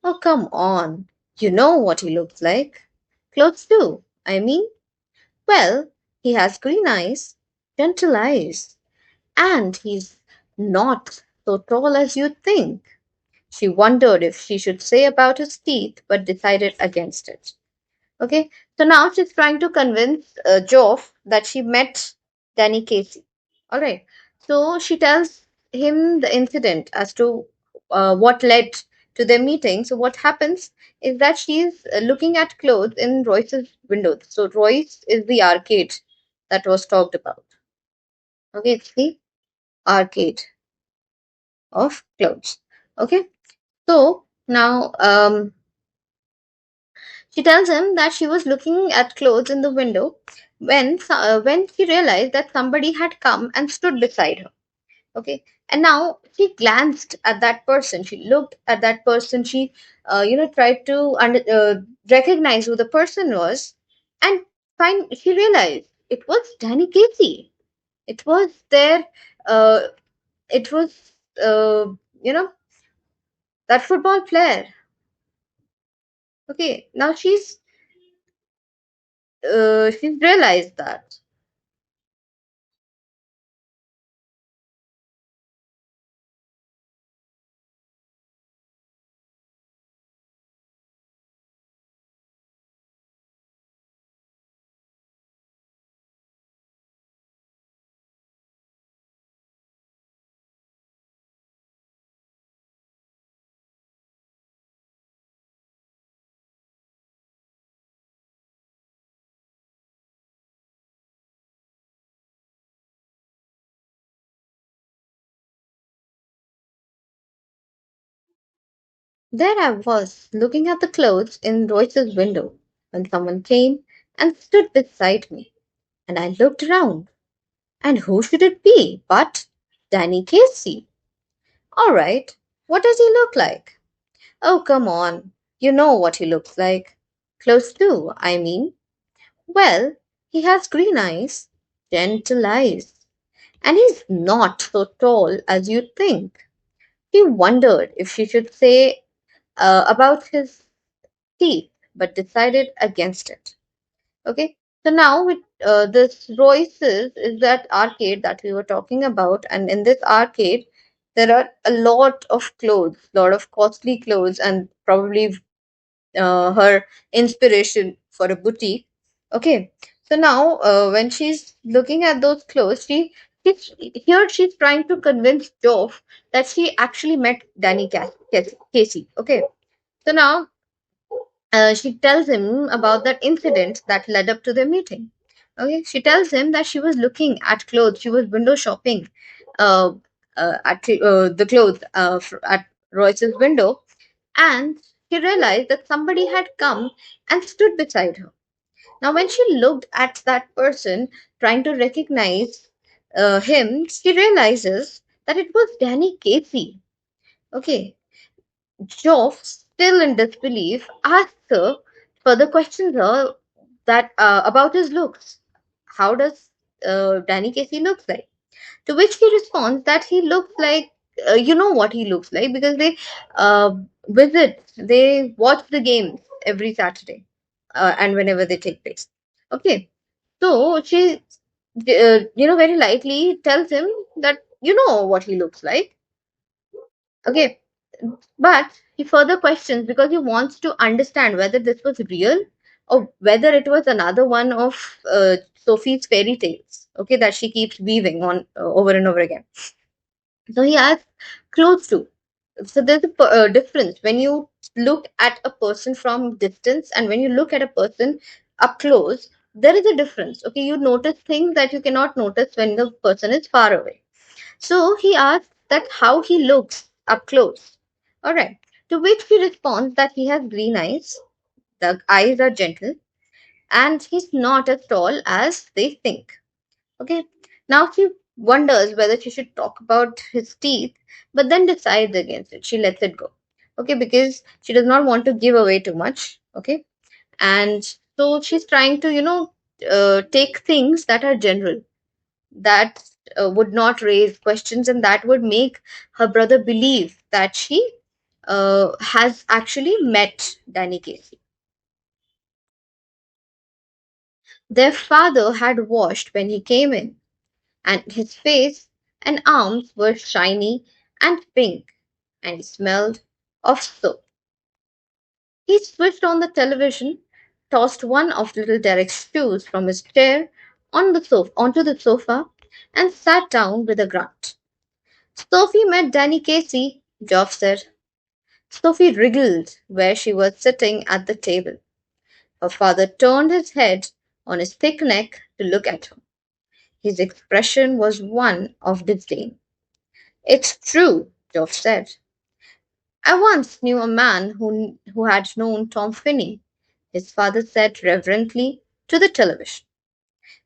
Oh, come on. You know what he looks like. Clothes too, I mean. Well, he has green eyes, gentle eyes, and he's not so tall as you'd think. She wondered if she should say about his teeth, but decided against it. Okay, so now she's trying to convince Geoff that she met Danny Casey. All right, so she tells him the incident as to what led to their meeting. So what happens is that she's looking at clothes in Royce's window. So Royce is the arcade that was talked about. Okay, it's the arcade of clothes. Okay, so now she tells him that she was looking at clothes in the window when she realized that somebody had come and stood beside her. Okay, and now she glanced at that person. She looked at that person. She, tried to recognize who the person was, and she realized it was Danny Casey. It was there. Uh, it was, uh, you know, that football player. Okay, now she's realized that. There I was, looking at the clothes in Royce's window, when someone came and stood beside me, and I looked around. And who should it be but Danny Casey? All right, what does he look like? Oh, come on, you know what he looks like. Close to, I mean. Well, he has green eyes, gentle eyes, and he's not so tall as you'd think. She wondered if she should say about his teeth, but decided against it. Okay, so now with this Royce's is that arcade that we were talking about, and in this arcade, there are a lot of clothes, lot of costly clothes, and probably her inspiration for a boutique. Okay, so now when she's looking at those clothes, she's trying to convince Geoff that she actually met Casey. Okay, so now she tells him about that incident that led up to their meeting. Okay, she tells him that she was looking at clothes, she was window shopping uh, at the clothes at Royce's window, and she realized that somebody had come and stood beside her. Now, when she looked at that person, trying to recognize him, she realizes that it was Danny Casey. Okay, Geoff, still in disbelief, asks her further questions her that about his looks. How does Danny Casey looks like? To which he responds that he looks like you know what he looks like because they uh, they watch the games every Saturday and whenever they take place. Okay, so she very lightly tells him that you know what he looks like. Okay, but he further questions because he wants to understand whether this was real or whether it was another one of Sophie's fairy tales, okay, that she keeps weaving on over and over again. So he asks clothes too. So there's a difference when you look at a person from distance and when you look at a person up close. There is a difference. Okay, you notice things that you cannot notice when the person is far away. So he asks that how he looks up close. All right. To which he responds that he has green eyes, the eyes are gentle, and he's not as tall as they think. Okay. Now she wonders whether she should talk about his teeth, but then decides against it. She lets it go. Okay, because she does not want to give away too much. Okay. And so she's trying to, take things that are general, that would not raise questions, and that would make her brother believe that she has actually met Danny Casey. Their father had washed when he came in, and his face and arms were shiny and pink, and he smelled of soap. He switched on the television, tossed one of little Derek's shoes from his chair onto the sofa, and sat down with a grunt. Sophie met Danny Casey, Geoff said. Sophie wriggled where she was sitting at the table. Her father turned his head on his thick neck to look at her. His expression was one of disdain. It's true, Geoff said. I once knew a man who had known Tom Finney, his father said reverently to the television.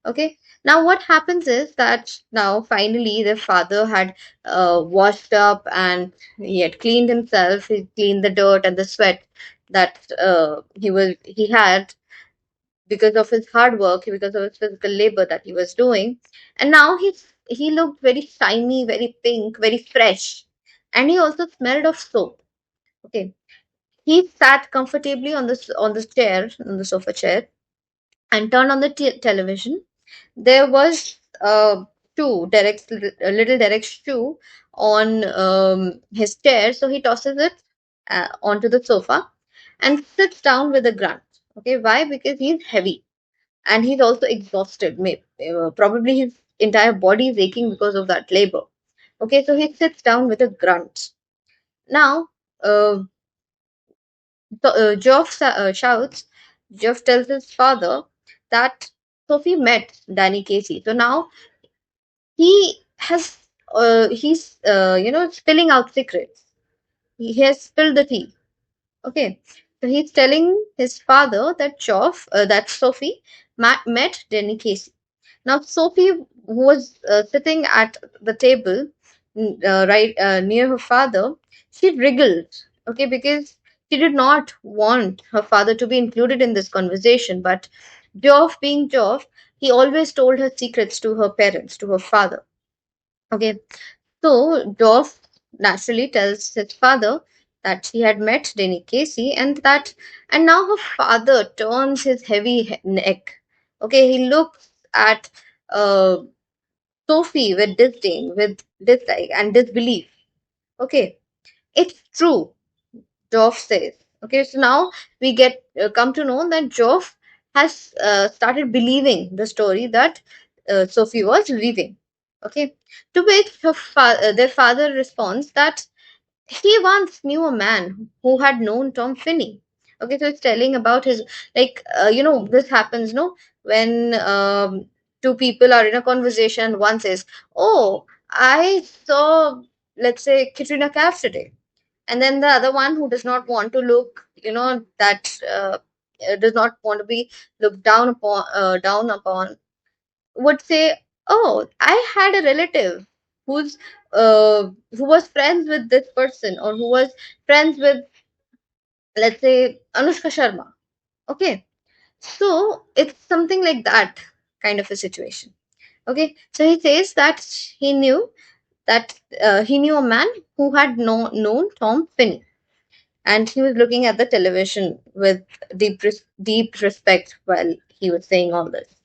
Okay, now what happens is that now finally the father had washed up, and he had cleaned himself. He cleaned the dirt and the sweat that he had because of his hard work, because of his physical labor that he was doing. And now he looked very shiny, very pink, very fresh, and he also smelled of soap. Okay, he sat comfortably on the chair, on the sofa chair, and turned on the television. There was little Derek's shoe on his chair, so he tosses it onto the sofa and sits down with a grunt. Okay, why? Because he's heavy and he's also exhausted. Probably his entire body is aching because of that labor. Okay, so he sits down with a grunt. Now, uh, shouts. Geoff tells his father that Sophie met Danny Casey. So now he's spilling out secrets. He has spilled the tea. Okay, so he's telling his father that that Sophie met Danny Casey. Now Sophie, who was sitting at the table right near her father, she wriggled. Okay, because she did not want her father to be included in this conversation. But Geoff, being Geoff, he always told her secrets to her parents, to her father. Okay, so Geoff naturally tells his father that he had met Denny Casey, and now her father turns his heavy neck. Okay, he looks at uh, Sophie with disdain, with dislike and disbelief. Okay, it's true, Geoff says. Okay, so now we get come to know that Geoff has started believing the story that Sophie was weaving. Okay, to which their father responds that he once knew a man who had known Tom Finney. Okay, so it's telling about his, like, this happens, no, when two people are in a conversation. One says, "Oh, I saw, let's say, Katrina Kaif today," and then the other one, who does not want to look, that does not want to be looked down upon, would say, "Oh, I had a relative who's who was friends with this person, or who was friends with, let's say, Anushka Sharma." Okay, so it's something like that kind of a situation. Okay, so he says that he knew a man who had known Tom Finney, and he was looking at the television with deep respect while he was saying all this.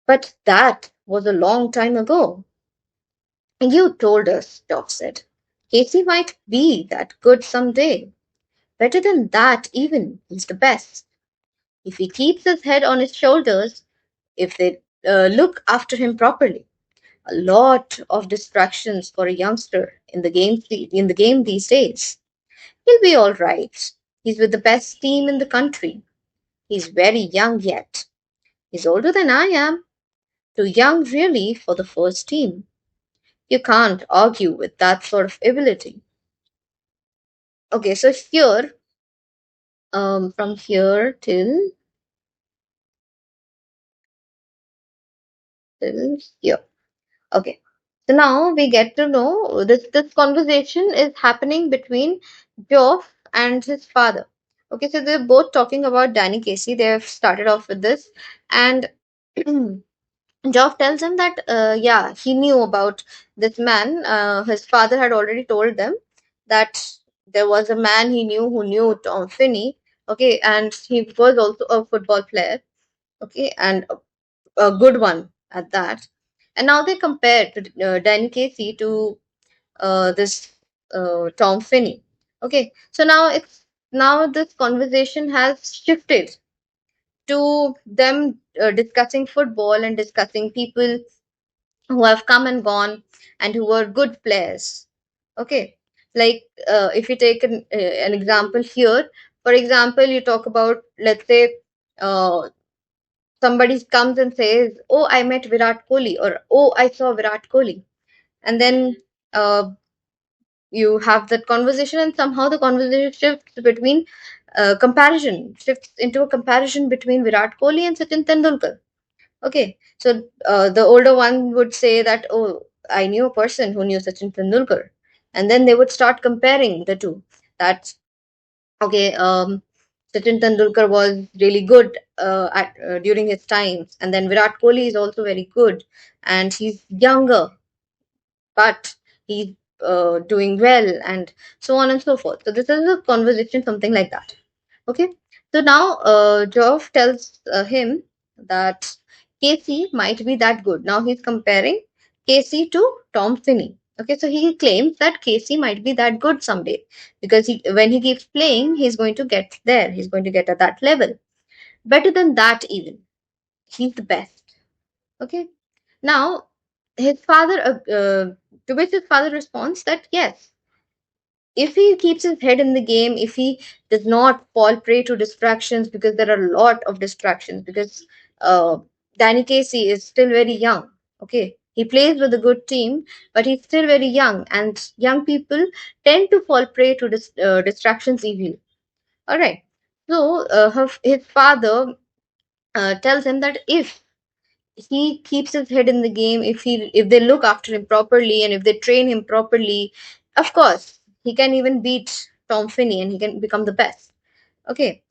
But that was a long time ago. You told us, Doc said. Casey might be that good someday. Better than that, even. He's the best. If he keeps his head on his shoulders, if they look after him properly. A lot of distractions for a youngster in the game these days. He'll be all right. He's with the best team in the country. He's very young yet. He's older than I am. Too young, really, for the first team. You can't argue with that sort of ability. Okay, so here, from here till here. Okay. So now we get to know this conversation is happening between Geoff and his father. Okay, so they're both talking about Danny Casey. They have started off with this, and Geoff tells him that yeah, he knew about this man. His father had already told them that there was a man he knew who knew Tom Finney. Okay, and he was also a football player. Okay, and a good one at that. And now they compare to Danny Casey to this Tom Finney. Okay, so now this conversation has shifted to them discussing football and discussing people who have come and gone and who were good players. Okay, like if you take an example here, for example, you talk about, let's say, uh, somebody comes and says, "Oh, I met Virat Kohli," or "Oh, I saw Virat Kohli," and then uh, you have that conversation, and somehow the conversation shifts between comparison, shifts into a comparison between Virat Kohli and Sachin Tendulkar. Okay, so the older one would say that, "Oh, I knew a person who knew Sachin Tendulkar," and then they would start comparing the two. That's okay. Sachin Tendulkar was really good during his times, and then Virat Kohli is also very good, and he's younger, but he's doing well, and so on and so forth. So this is a conversation, something like that. Okay, so now Geoff tells him that Casey might be that good. Now he's comparing Casey to Tom Finney. Okay, so he claims that Casey might be that good someday because when he keeps playing, he's going to get there. He's going to get at that level. Better than that, even. He's the best. Okay, now his father, to which his father responds that yes, if he keeps his head in the game, if he does not fall prey to distractions, because there are a lot of distractions, because Danny Casey is still very young. Okay, he plays with a good team, but he's still very young, and young people tend to fall prey to distractions easily. All right, so his father tells him that if he keeps his head in the game, if they look after him properly and if they train him properly, of course he can even beat Tom Finney and he can become the best. Okay,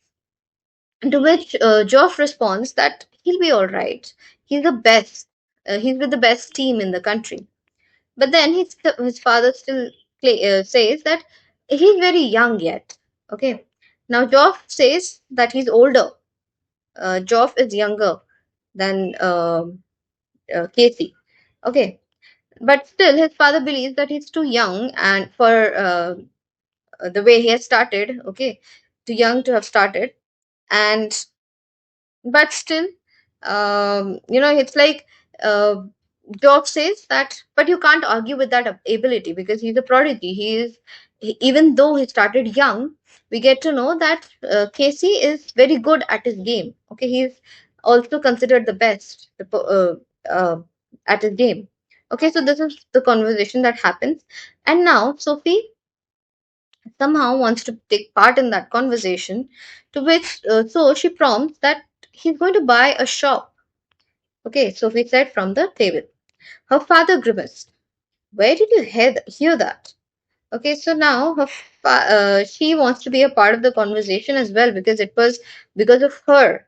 to which Geoff responds that he'll be all right. He's the best. He's with the best team in the country. But then his father still says that he's very young yet. Okay, now Geoff says that he's older. Geoff is younger than Casey. Okay, but still his father believes that he's too young and for the way he has started. Okay, too young to have started, and but still, it's like uh, Job says that, but you can't argue with that ability because he's a prodigy. Even though he started young, we get to know that Casey is very good at his game. Okay, he's also considered the best at his game. Okay, so this is the conversation that happens, and now Sophie somehow wants to take part in that conversation, to which so she prompts that he's going to buy a shop. Okay, Sophie said from the table. Her father grimaced. Where did you hear that? Okay, so now she wants to be a part of the conversation as well because it was because of her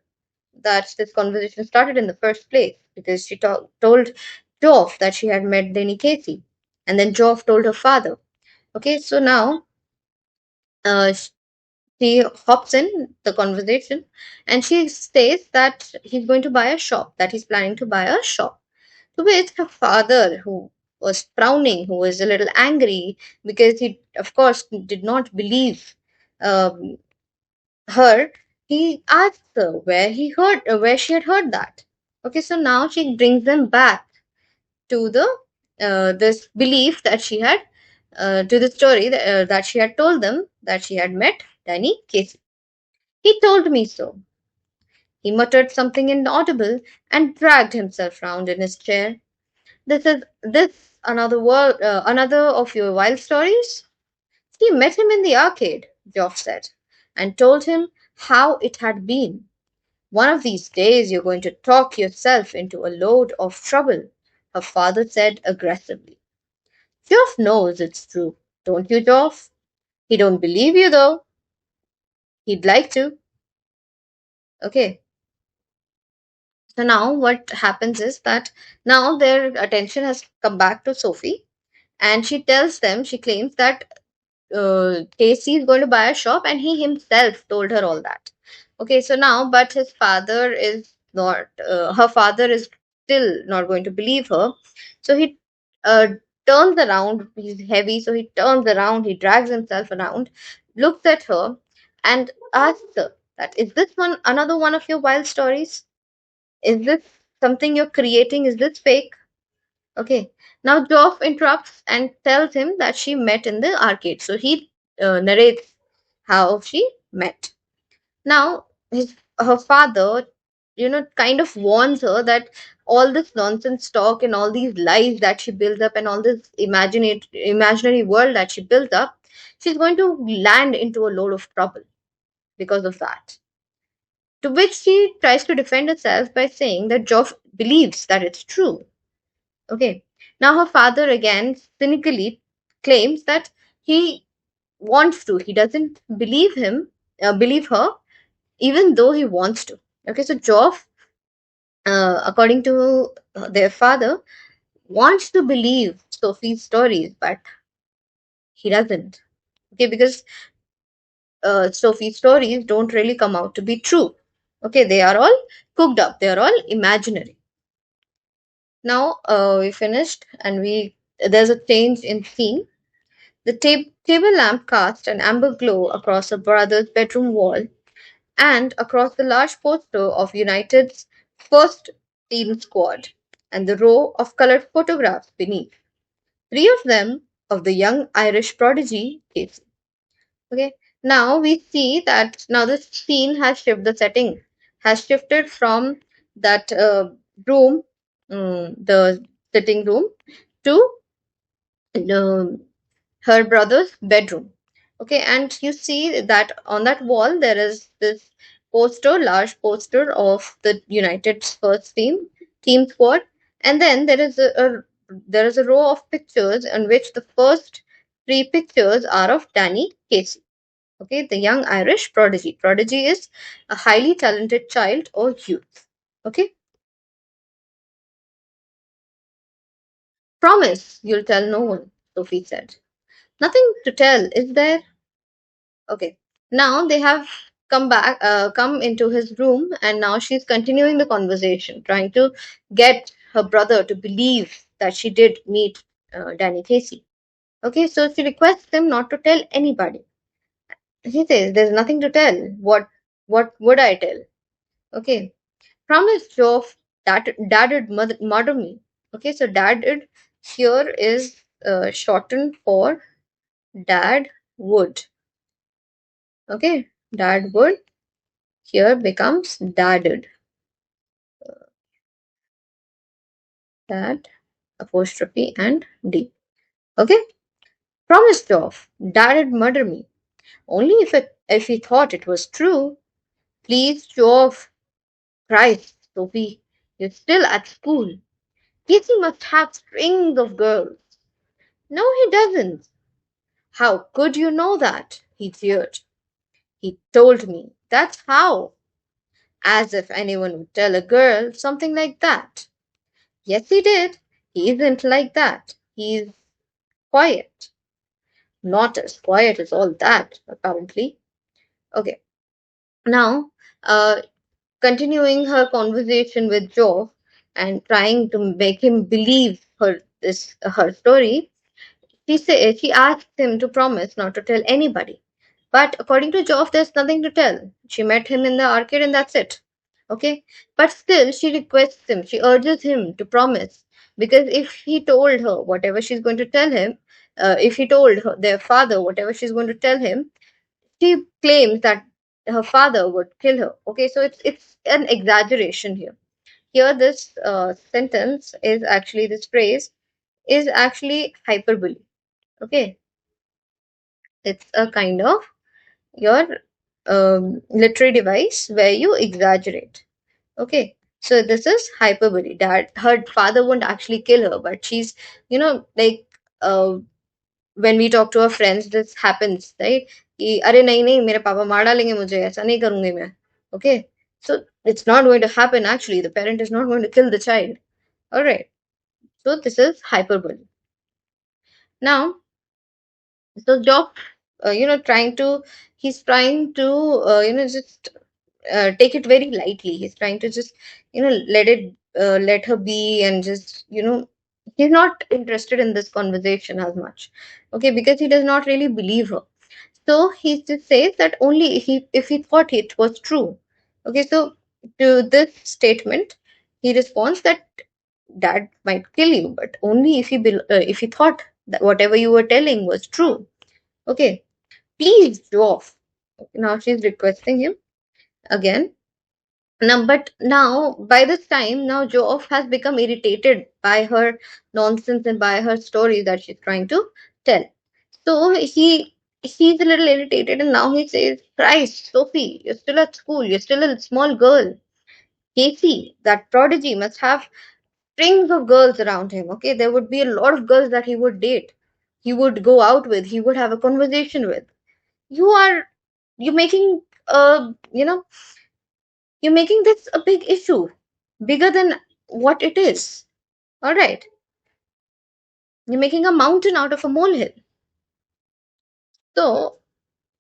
that this conversation started in the first place, because she told Geoff that she had met Danny Casey, and then Geoff told her father. Okay, so now uh, she hops in the conversation and she says that he's going to buy a shop, that he's planning to buy a shop. To which her father, who was frowning, who was a little angry because he, of course, did not believe um, her, he asked her where she had heard that. Okay, so now she brings them back to the this belief that she had, to the story that she had told them that she had met Danny Casey. He told me so. He muttered something inaudible and dragged himself round in his chair. This another of your wild stories? He met him in the arcade, Geoff said, and told him how it had been. One of these days you're going to talk yourself into a load of trouble, her father said aggressively. Geoff knows it's true, don't you, Geoff? He don't believe you though. He'd like to. Okay. So now what happens is that now their attention has come back to Sophie, and she claims that Casey is going to buy a shop, and he himself told her all that. Okay, so now, but his father is not, her father is still not going to believe her. So he uh, turns around, he's heavy, so he turns around, he drags himself around, looks at her, and asks her that, is this one another one of your wild stories? Is this something you're creating? Is this fake? Okay. Now Geoff interrupts and tells him that she met in the arcade. So he narrates how she met. Now her father, kind of warns her that all this nonsense talk and all these lies that she builds up and all this imaginary world that she builds up, she's going to land into a load of trouble because of that. To which she tries to defend herself by saying that Geoff believes that it's true. Okay. Now her father again cynically claims that he wants to. He doesn't believe her, even though he wants to. Okay. So Geoff, according to their father, wants to believe Sophie's stories, but he doesn't. Okay, because Sophie's stories don't really come out to be true. Okay, they are all cooked up. They are all imaginary. Now we finished, and we there's a change in scene. The table lamp cast an amber glow across her brother's bedroom wall and across the large poster of United's first team squad and the row of colored photographs beneath. Three of them of the young Irish prodigy Casey. Okay. Now we see that now the scene has shifted, the setting has shifted from that room, the sitting room, to um, her brother's bedroom. Okay, and you see that on that wall there is this large poster of the United's first team squad, and then there is a row of pictures in which the first three pictures are of Danny Casey. Okay, the young Irish prodigy. Prodigy is a highly talented child or youth. Okay, promise you'll tell no one, Sophie said. Nothing to tell, is there? Okay. Now they have come into his room, and now she's continuing the conversation, trying to get her brother to believe that she did meet Danny Casey. Okay, so she requests him not to tell anybody. He says, "There's nothing to tell. What would I tell?" Okay, promise Geoff that dad'd murder me. Okay, so dad'd here is shortened for dad would. Okay, dad would here becomes dadded. Dad apostrophe and D. Okay? Promise Geoff, Dad'd murder me. Only if he thought it was true. Please, Geoff. Christ, Sophie, you're still at school. Casey must have strings of girls. No, he doesn't. How could you know that? He jeered. He told me. That's how. As if anyone would tell a girl something like that. Yes, he did. He isn't like that. He's quiet. Not as quiet as all that, apparently. Okay. Now, continuing her conversation with Joe and trying to make him believe her story, she asked him to promise not to tell anybody. But according to Geoff, there's nothing to tell. She met him in the arcade and that's it. Okay? But still, she requests him, she urges him to promise. Because if he told her whatever she's going to tell him, if he told her, their father whatever she's going to tell him, she claims that her father would kill her. Okay, so it's an exaggeration here. Here, this sentence is actually, this phrase is actually hyperbole. Okay, it's a kind of your literary device where you exaggerate. Okay, so this is hyperbole. That her father won't actually kill her, but she's, like, when we talk to our friends, this happens, right? कि, अरे नहीं नहीं मेरे पापा मार डालेंगे मुझे, ऐसा नहीं करूंगी मैं. Okay, so it's not going to happen. Actually, the parent is not going to kill the child. All right, so this is hyperbole. Now, so Jock, trying to, he's trying to, just take it very lightly. He's trying to just, let her be, and just, he's not interested in this conversation as much. Okay, because he does not really believe her. So he just says that only if he thought it was true. Okay, so to this statement, he responds that dad might kill you, but only if he thought that whatever you were telling was true. Okay, please, Geoff. Now she's requesting him again. But now, by this time, now Geoff has become irritated by her nonsense and by her stories that she's trying to tell. So he's a little irritated, and now he says, "Christ, Sophie, you're still at school. You're still a small girl. Casey, that prodigy, must have strings of girls around him. Okay, there would be a lot of girls that he would date, he would go out with, he would have a conversation with. You are you're making you're making this a big issue, bigger than what it is. All right, you're making a mountain out of a molehill." So,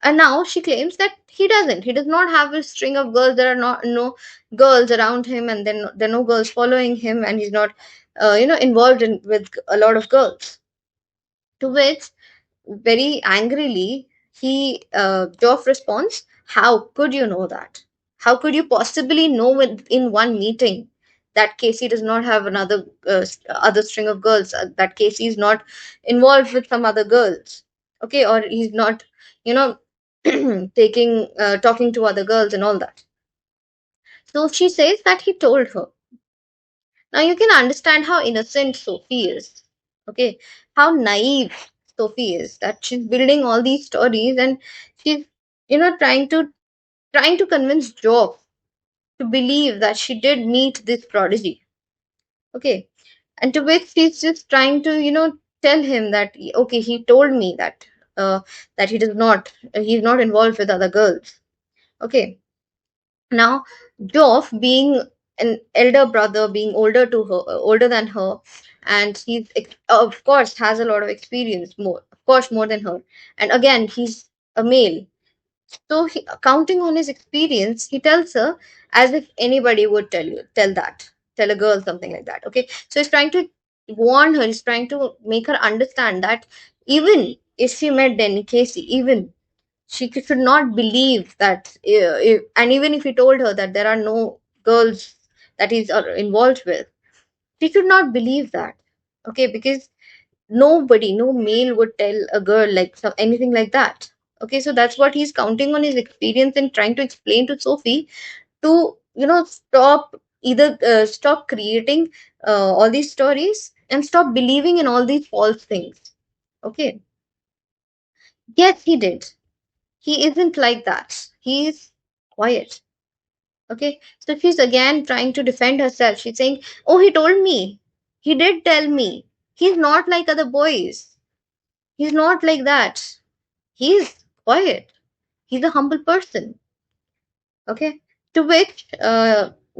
and now she claims that he does not have a string of girls. There are not no girls around him, and then there are no girls following him, and he's not involved in with a lot of girls. To which, very angrily, he Geoff responds, "How could you know that? How could you possibly know in one meeting that Casey does not have another other string of girls, that Casey is not involved with some other girls, okay, or he's not, you know, taking talking to other girls and all that." So she says that he told her. Now you can understand how innocent Sophie is. Okay, how naive Sophie is, that she's building all these stories, and she's, trying to convince Job to believe that she did meet this prodigy. Okay, and to which she's just trying to, tell him that okay, he told me that he's not involved with other girls. Okay, now, Geoff, being an elder brother, being older than her, and he's of course has a lot of experience, more, of course, more than her. And again, he's a male, so counting on his experience, he tells her as if anybody would tell a girl something like that. Okay, so he's trying to warn her. He's trying to make her understand that even if she met Danny Casey, even should not believe that, and even if he told her that there are no girls that he's involved with, she should not believe that. Okay, because nobody, no male would tell a girl like anything like that. Okay, so that's what he's counting on, his experience, and trying to explain to Sophie to, stop creating all these stories and stop believing in all these false things. Okay, yes, he did. He isn't like that. He's quiet. Okay, so she's again trying to defend herself. She's saying, "Oh, he told me. He did tell me. He's not like other boys. He's not like that. He's quiet. He's a humble person." Okay, to which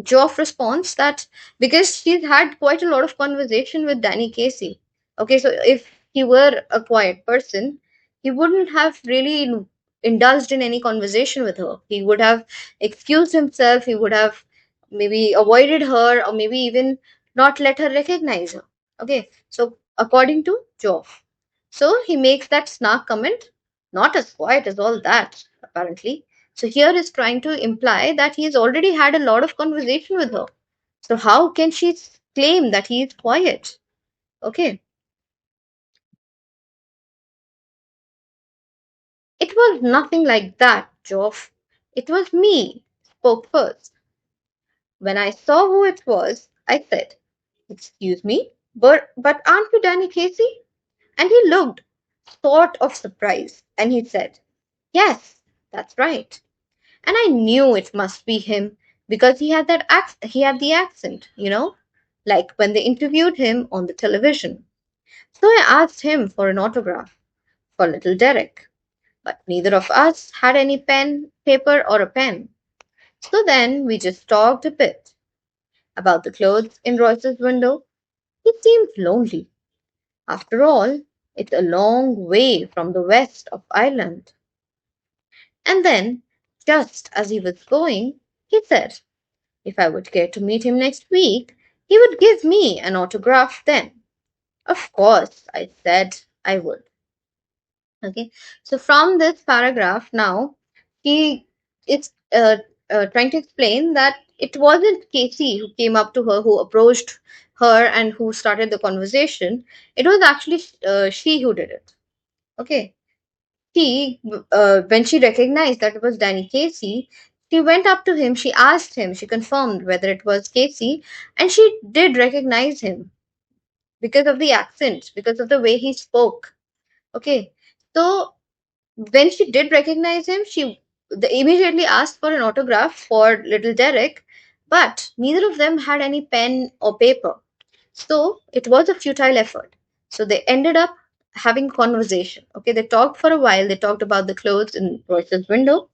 Geoff responds that because she's had quite a lot of conversation with Danny Casey. Okay, so if he were a quiet person, he wouldn't have really indulged in any conversation with her. He would have excused himself, he would have maybe avoided her, or maybe even not let her recognize her. Okay, so according to Geoff. So he makes that snark comment, not as quiet as all that, apparently. So here is trying to imply that he has already had a lot of conversation with her. So how can she claim that he is quiet? Okay. It was nothing like that, Geoff. It was me, spoke first. When I saw who it was, I said, "Excuse me, but aren't you Danny Casey?" And he looked sort of surprised and he said, "Yes, that's right." And I knew it must be him because he had the accent, like when they interviewed him on the television. So I asked him for an autograph for little Derek, but neither of us had any paper or a pen. So then we just talked a bit about the clothes in Royce's window. He seemed lonely. After all, it's a long way from the west of Ireland. And then, just as he was going, he said, if I would care to meet him next week, he would give me an autograph then. Of course, I said I would. Okay, so from this paragraph now, he is trying to explain that it wasn't Casey who came up to her, who approached her, and who started the conversation. It was actually she who did it. Okay, when she recognized that it was Danny Casey, she went up to him, she asked him, she confirmed whether it was Casey, and she did recognize him because of the accent, because of the way he spoke. Okay, so when she did recognize him, they immediately asked for an autograph for little Derek, but neither of them had any pen or paper. So it was a futile effort. So they ended up having conversation. Okay, they talked for a while. They talked about the clothes in Royce's window,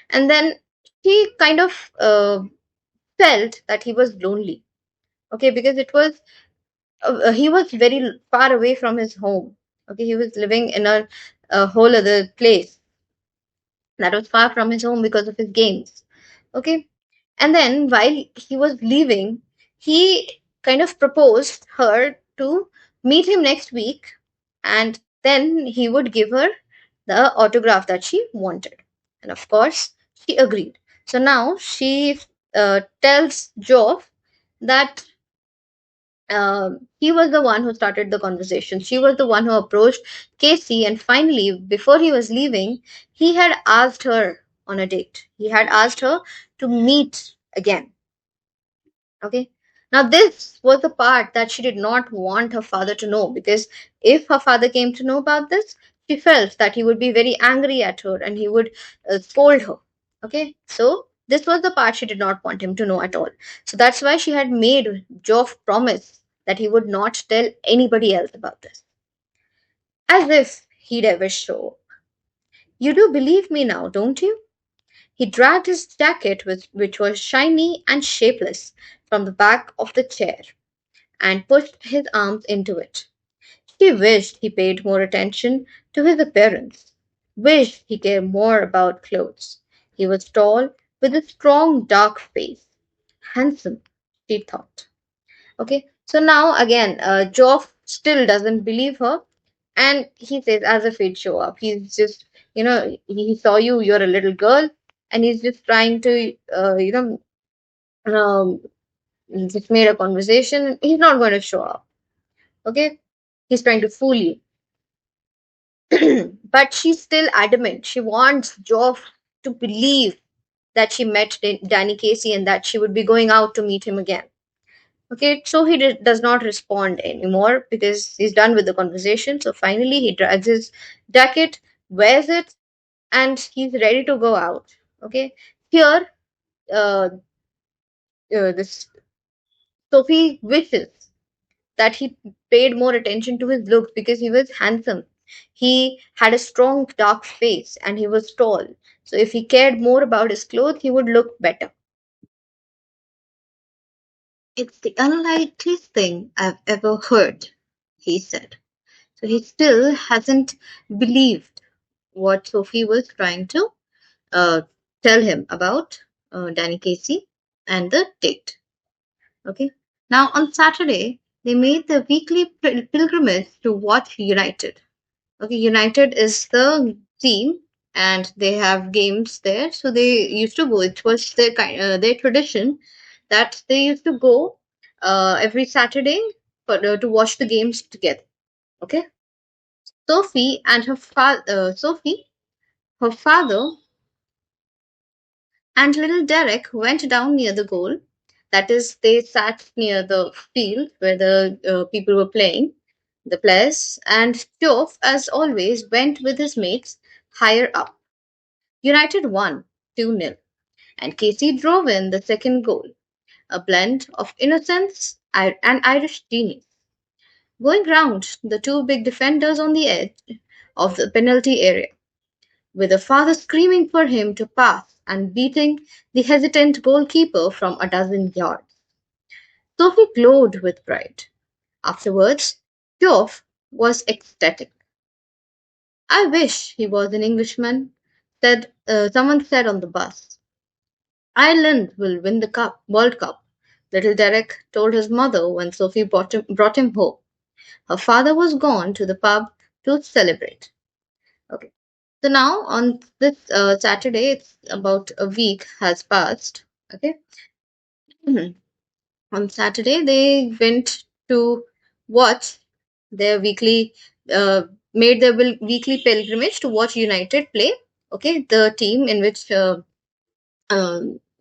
and then he kind of felt that he was lonely. Okay, because he was very far away from his home. Okay, he was living in a whole other place that was far from his home because of his games. Okay, and then while he was leaving, he kind of proposed her to meet him next week, and then he would give her the autograph that she wanted. And of course, she agreed. So now she tells Geoff that he was the one who started the conversation. She was the one who approached Casey, and finally, before he was leaving, he had asked her on a date. He had asked her to meet again. Okay. Now, this was the part that she did not want her father to know, because if her father came to know about this, she felt that he would be very angry at her and he would scold her. Okay. So, this was the part she did not want him to know at all. So, that's why she had made Geoff promise that he would not tell anybody else about this, as if he'd ever show. You do believe me now, don't you? He dragged his jacket, which was shiny and shapeless, from the back of the chair and pushed his arms into it. She wished he paid more attention to his appearance, wished he cared more about clothes. He was tall, with a strong dark face. Handsome, she thought. Okay, so now again, Geoff still doesn't believe her, and he says, as if he'd show up. He's just, he saw you, you're a little girl, and he's just trying to, um, just made a conversation. He's not going to show up. Okay, he's trying to fool you. But she's still adamant. She wants Geoff to believe that she met Danny Casey and that she would be going out to meet him again. Okay, so he does not respond anymore because he's done with the conversation. So finally, he drags his jacket, wears it, and he's ready to go out. Okay, here, uh, this Sophie wishes that he paid more attention to his looks because he was handsome. He had a strong dark face and he was tall. So if he cared more about his clothes, he would look better. It's the unlikeliest thing I've ever heard, he said. So he still hasn't believed what Sophie was trying to uh, tell him about Danny Casey and the date. Okay. Now on Saturday, they made the weekly pilgrimage to watch United. Okay, United is the team, and they have games there. So they used to go. It was their tradition that they used to go every Saturday to watch the games together. Okay, Sophie, her father And little Derek went down near the goal. That is, they sat near the field where the people were playing, the players, and Geoff, as always, went with his mates higher up. United won 2-0, and Casey drove in the second goal, a blend of innocence and Irish genius. Going round the two big defenders on the edge of the penalty area, with the father screaming for him to pass and beating the hesitant goalkeeper from a dozen yards. Sophie glowed with pride. Afterwards, Geoff was ecstatic. I wish he was an Englishman, someone said on the bus. Ireland will win the World Cup, little Derek told his mother when Sophie brought him home. Her father was gone to the pub to celebrate. Okay. So now on this Saturday, it's about a week has passed. Okay. Mhm. On Saturday, they went to watch their uh, made their weekly pilgrimage to watch United play. Okay, the team in which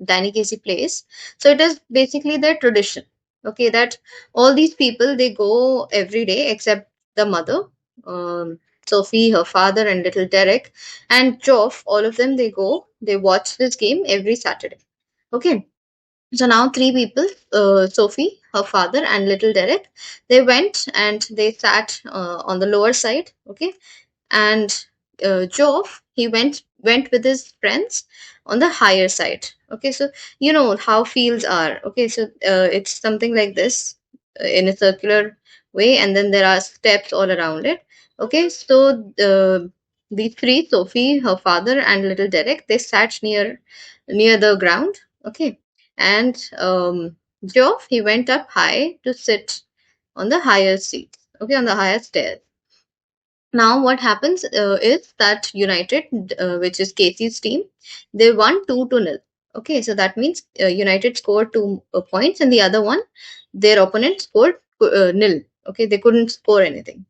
Danny Casey plays. So it is basically their tradition. Okay, that all these people they go every day except the mother, Sophie, her father, and little Derek, and Geoff. All of them they watch this game every Saturday. Okay, so now three people, Sophie, her father, and little Derek, they went and they sat on the lower side. Okay, and Geoff he went with his friends on the higher side. Okay, so you know how fields are. Okay, so it's something like this in a circular way, and then there are steps all around it. Okay, so the three, Sophie, her father, and little Derek, they sat near the ground. Okay, and Geoff he went up high to sit on the higher seat. Okay, on the higher stairs. Now, what happens is that United, which is Casey's team, they won 2-0. Okay, so that means United scored 2 points, and the other one, their opponent scored nil. Okay, they couldn't score anything.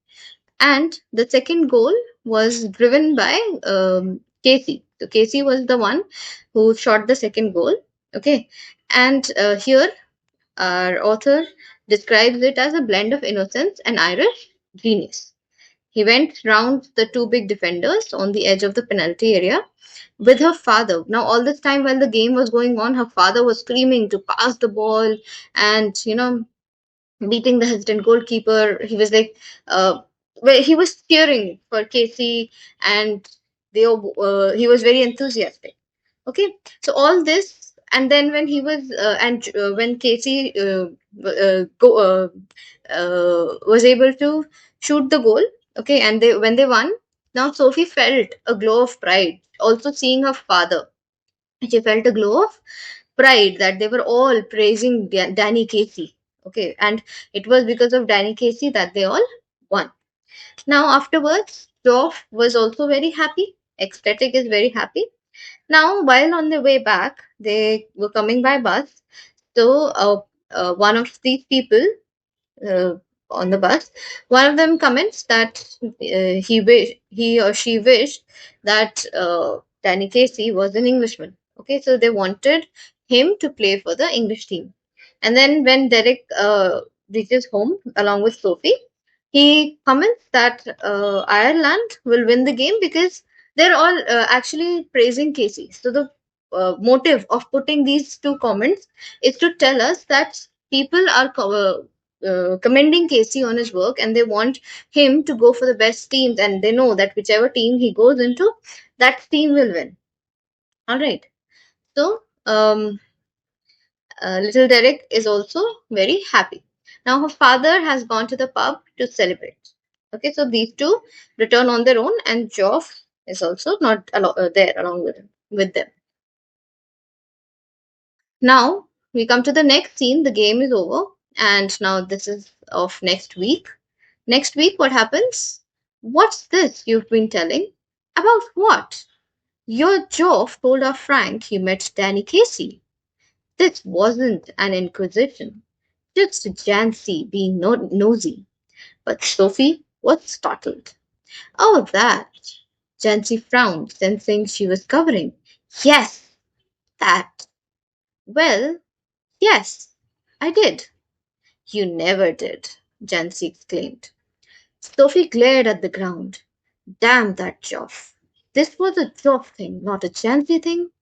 And the second goal was driven by Casey. So Casey was the one who shot the second goal. Okay, and here our author describes it as a blend of innocence and Irish genius. He went round the two big defenders on the edge of the penalty area with her father. Now, all this time while the game was going on, her father was screaming to pass the ball and, beating the hesitant goalkeeper. He was like, he was cheering for Casey and he was very enthusiastic. Okay, so all this, and then when he was, and when Casey was able to shoot the goal. Okay, and when they won, now Sophie felt a glow of pride. Also seeing her father, she felt a glow of pride that they were all praising Danny Casey. Okay, and it was because of Danny Casey that they all won. Now afterwards, Geoff was also very happy. Ecstatic is very happy. Now, while on the way back, they were coming by bus. So, one of these people uh, on the bus. One of them comments that he or she wished that Danny Casey was an Englishman. Okay, so they wanted him to play for the English team. And then when Derek reaches home along with Sophie, he comments that Ireland will win the game because they're all actually praising Casey. So the motive of putting these two comments is to tell us that people are commending Casey on his work and they want him to go for the best teams, and they know that whichever team he goes into, that team will win. All right. So, little Derek is also very happy. Now, her father has gone to the pub to celebrate. Okay, so these two return on their own, and Geoff is also not there along with them. Now, we come to the next scene. The game is over, and now this is of next week. Next week, what happens? What's this you've been telling? About what? Your Geoff told our Frank you met Danny Casey. This wasn't an inquisition, just Jansie being nosy. But Sophie was startled. Oh, that! Jansie frowned, sensing she was covering. Yes, That? Well, yes, I did. You never did, Jansie exclaimed. Sophie glared at the ground. Damn that Geoff. This was a Geoff thing, not a Jansie thing.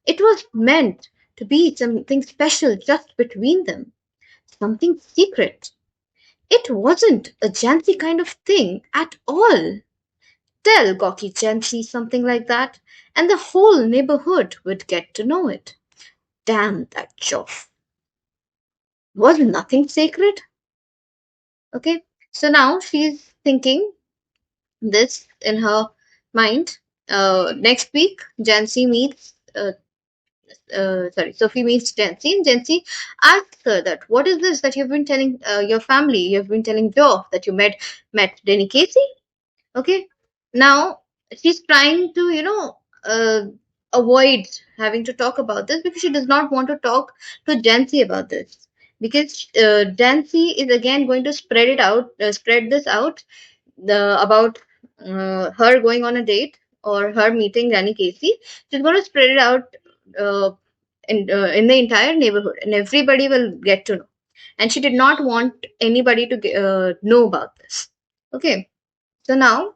It was meant to be something special just between them, something secret. It wasn't a Jansie kind of thing at all. Tell gawky Jansie something like that, and the whole neighborhood would get to know it. Damn that Geoff. Was nothing sacred? Okay, so now she's thinking this in her mind. Next week, Sophie meets Jansie, and Jansie asks her that what is this that you've been telling your family? You've been telling Joe that you met Denny Casey. Okay, now she's trying to avoid having to talk about this because she does not want to talk to Jansie about this because Jansie is again going to spread this out about her going on a date or her meeting Granny Casey. She's going to spread it out uh, in the entire neighborhood, and everybody will get to know. And she did not want anybody to know about this. Okay, so now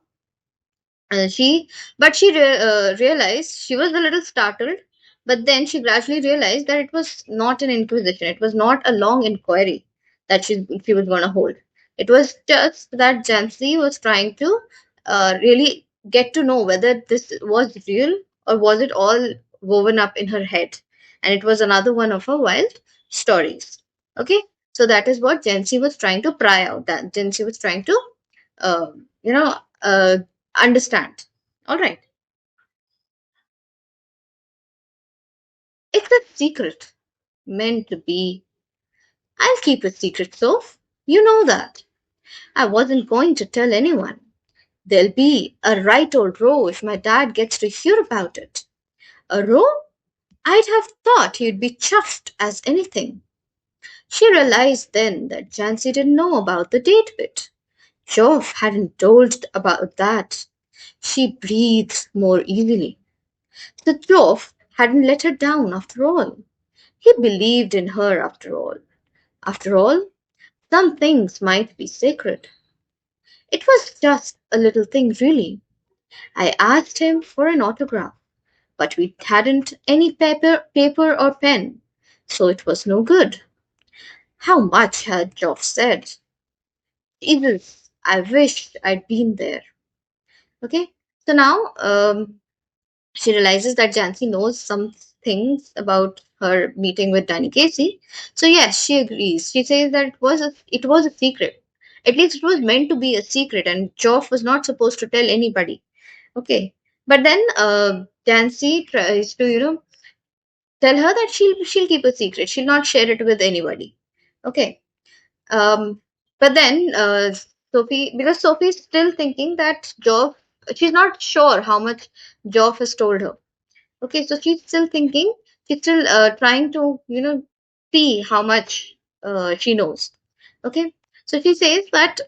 she, but she realized she was a little startled. But then she gradually realized that it was not an inquisition. It was not a long inquiry that she was going to hold. It was just that Jansi was trying to really get to know whether this was real or was it all woven up in her head, and it was another one of her wild stories. Okay, so that is what Jansi was trying to pry out. That Jansi was trying to uh, you know, understand. All right. It's a secret meant to be. I'll keep a secret, Soph. You know that. I wasn't going to tell anyone. There'll be a right old row if my dad gets to hear about it. A row? I'd have thought he'd be chuffed as anything. She realized then that Jancy didn't know about the date bit. Geoff hadn't told about that. She breathed more easily. The Geoff hadn't let her down after all. He believed in her after all. After all, some things might be sacred. It was just a little thing, really. I asked him for an autograph, but we hadn't any paper or pen, so it was no good. How much had Geoff said? Jesus, I wished I'd been there. Okay, so now she realizes that Jancy knows some things about her meeting with Danny Casey. So yes, she agrees. She says that it was a secret. At least it was meant to be a secret, and Geoff was not supposed to tell anybody. Okay, but then Jancy tries to tell her that she'll keep a secret. She'll not share it with anybody. Okay. Um, but then Sophie, because Sophie's still thinking that Geoff, she's not sure how much Geoff has told her. Okay, so she's still thinking, she's still trying to, see how much she knows. Okay, so she says that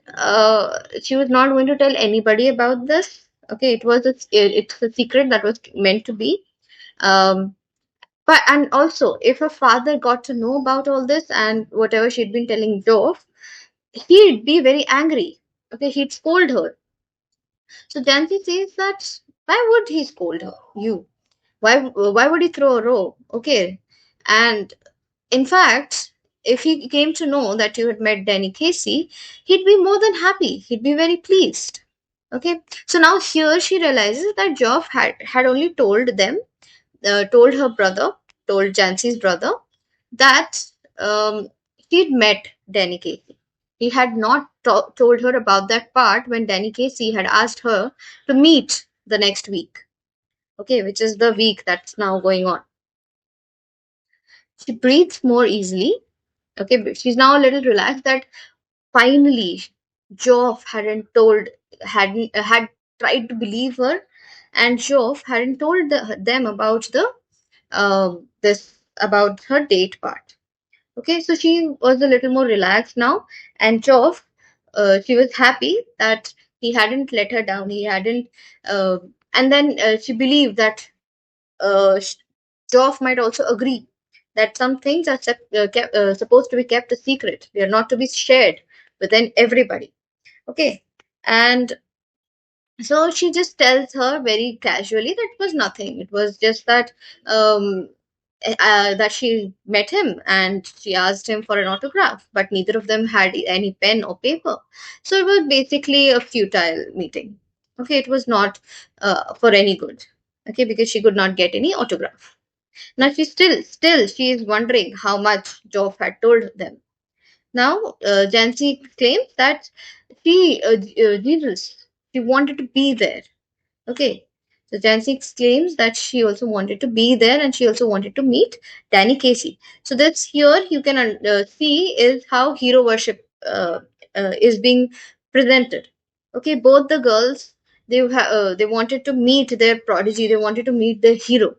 she was not going to tell anybody about this. Okay, it's a secret that was meant to be. Um, but and also, if her father got to know about all this and whatever she'd been telling Geoff, he'd be very angry. Okay, he'd scold her. So Jansi says that why would he scold her? You. Why would he throw a row? Okay. And in fact, if he came to know that you had met Danny Casey, he'd be more than happy. He'd be very pleased. Okay. So now here she realizes that Geoff had only told her brother, told Jancy's brother, that he'd met Danny Casey. He had not told her about that part when Danny Casey had asked her to meet the next week. Okay, which is the week that's now going on. She breathes more easily. Okay, but she's now a little relaxed that finally Geoff had tried to believe her, and Geoff hadn't told them about this about her date part. Okay, so she was a little more relaxed now, and Geoff, she was happy that he hadn't let her down. He hadn't, uh, and then she believed that Geoff might also agree that some things are supposed to be kept a secret. They are not to be shared within everybody. Okay. And so she just tells her very casually that it was nothing. It was just that that she met him and she asked him for an autograph, but neither of them had any pen or paper. So it was basically a futile meeting. Okay, it was not for any good. Okay, because she could not get any autograph. Now still she is wondering how much Geoff had told them. Now Jansie claims that Jesus, she wanted to be there. Okay. So Jansie exclaims that she also wanted to be there and she also wanted to meet Danny Casey. So that's here you can see is how hero worship is being presented. Okay, both the girls they wanted to meet their prodigy, they wanted to meet their hero.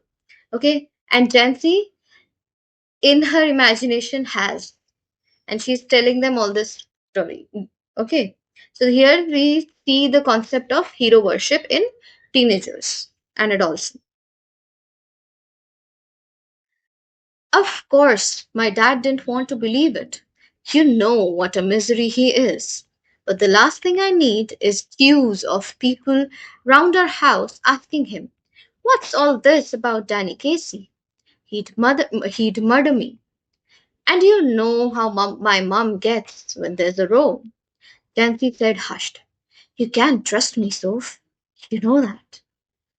Okay, and Jansie in her imagination has, and she's telling them all this story. Okay, so here we see the concept of hero worship in teenagers and adults. Of course, my dad didn't want to believe it. You know what a misery he is. But the last thing I need is queues of people round our house asking him, "What's all this about Danny Casey? He'd murder me." And you know how my mom gets when there's a row. Jancy said, hushed. "You can't trust me, Soph. You know that."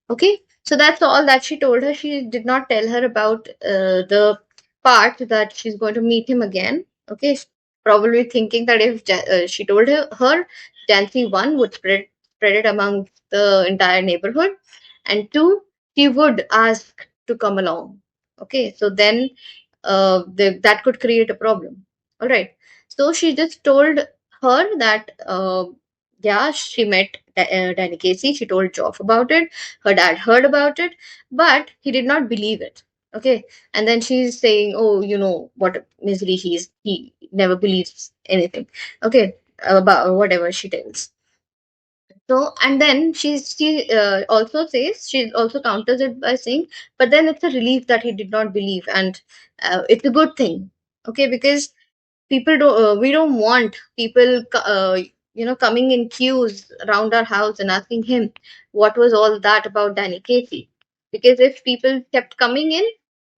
Okay, so that's all that she told her. She did not tell her about the part that she's going to meet him again. Okay, probably thinking that if she told her Jancy one would spread it among the entire neighborhood, and two, she would ask to come along. Okay, so then that could create a problem. All right, so she just told her that yeah, she met Danny Casey. She told Geoff about it. Her dad heard about it, but he did not believe it. Okay, and then she's saying, "Oh, you know what a misery he is. He never believes anything." Okay, about whatever she tells. So, and then she also says, she also counters it by saying, "But then it's a relief that he did not believe, and it's a good thing." Okay, because people don't we don't want people coming in queues around our house and asking him what was all that about Danny Casey, because if people kept coming in,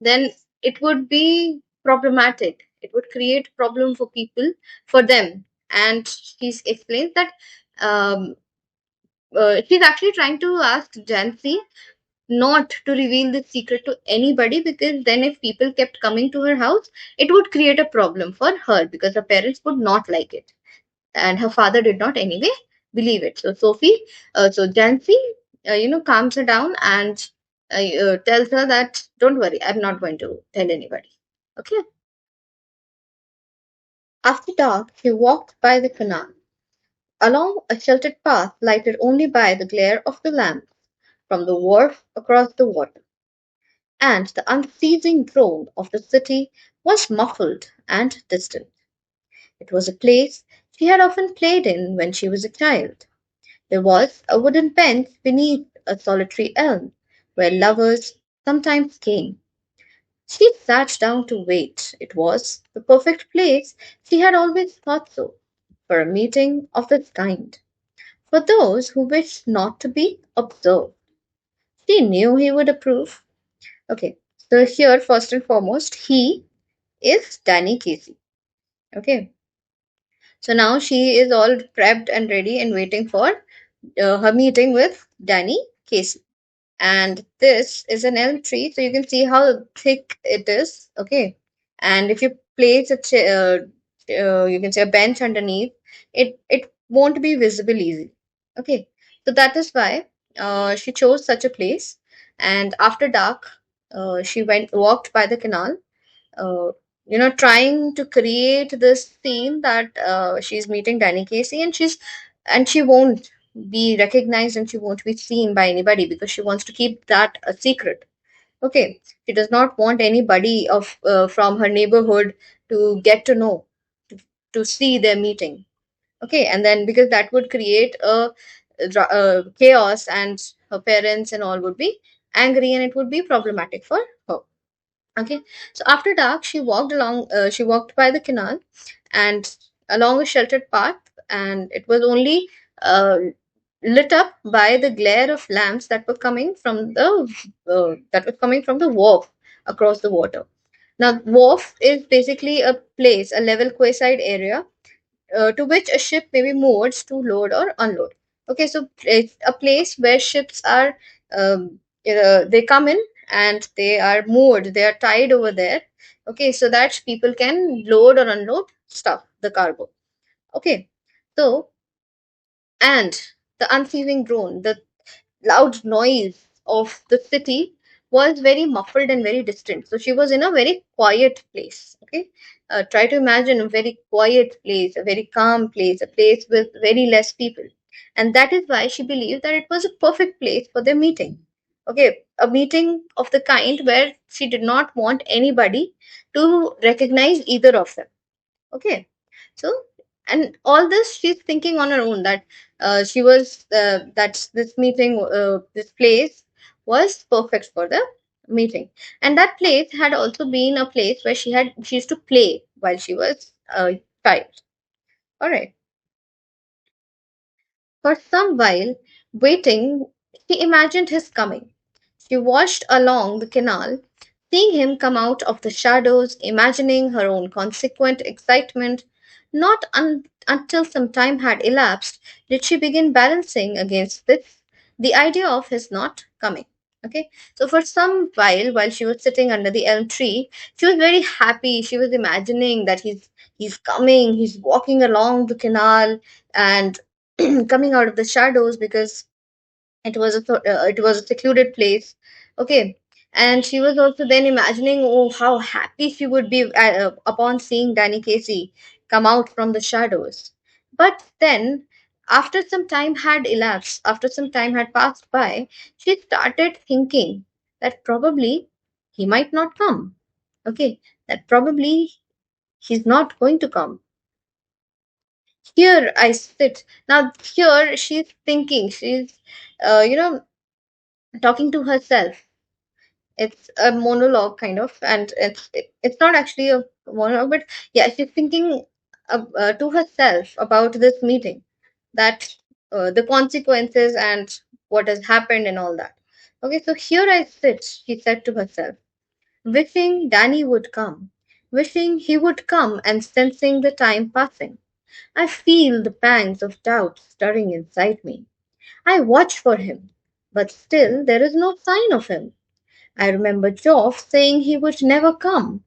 then it would be problematic, it would create problem for people, for them. And she explains that um, she's actually trying to ask Jancy not to reveal this secret to anybody, because then if people kept coming to her house, it would create a problem for her because her parents would not like it, and her father did not anyway believe it. So Jancy calms her down and tells her that don't worry, I'm not going to tell anybody. Okay. After dark he walked by the canal, along a sheltered path lighted only by the glare of the lamps from the wharf across the water, and the unceasing drone of the city was muffled and distant. It was a place she had often played in when she was a child. There was a wooden bench beneath a solitary elm, where lovers sometimes came. She sat down to wait. It was the perfect place, she had always thought so, for a meeting of this kind, for those who wished not to be observed. She knew he would approve. Okay, so here, first and foremost, he is Danny Casey. Okay, so now she is all prepped and ready and waiting for her meeting with Danny Casey. And this is an elm tree, so you can see how thick it is. Okay, and if you place you can say a bench underneath, it won't be visible easily. Okay, so that is why she chose such a place. And after dark, she walked by the canal, uh, trying to create this scene that she's meeting Danny Casey, and she won't be recognized and she won't be seen by anybody because she wants to keep that a secret. Okay, she does not want anybody of from her neighborhood to get to know, to see their meeting. Okay, and then because that would create a chaos, and her parents and all would be angry, and it would be problematic for her. Okay, so after dark, she walked along. She walked by the canal and along a sheltered path, and it was only uh, lit up by the glare of lamps that were coming from the wharf across the water. Now, wharf is basically a place, a level quayside area to which a ship may be moored to load or unload. Okay, so it's a place where ships are, they come in and they are moored, they are tied over there. Okay, so that people can load or unload stuff, the cargo. Okay, so, and the unceasing drone, the loud noise of the city was very muffled and very distant. So she was in a very quiet place. Okay, try to imagine a very quiet place, a very calm place, a place with very less people, and that is why she believed that it was a perfect place for their meeting. Okay, a meeting of the kind where she did not want anybody to recognize either of them. Okay, so, and all this she's thinking on her own, that she was that this meeting, this place was perfect for the meeting, and that place had also been a place where she used to play while she was a child. All right. For some while waiting, she imagined his coming. She watched along the canal, seeing him come out of the shadows, imagining her own consequent excitement. Not until some time had elapsed did she begin balancing against this the idea of his not coming. Okay, so for some while she was sitting under the elm tree, she was very happy. She was imagining that he's coming, he's walking along the canal and coming out of the shadows, because it was a secluded place. Okay, and she was also then imagining, oh, how happy she would be upon seeing Danny Casey come out from the shadows. But then, after some time had passed by, she started thinking that probably he might not come. Okay, that probably he's not going to come. Here I sit. Now here she's thinking, she's you know talking to herself. It's a monologue kind of, and it's not actually a monologue, but yeah, she's thinking to herself about this meeting, that the consequences and what has happened and all that. Okay, so here I sit, she said to herself, wishing Danny would come, wishing he would come, and sensing the time passing. I feel the pangs of doubt stirring inside me. I watch for him, but still there is no sign of him. I remember Geoff saying he would never come,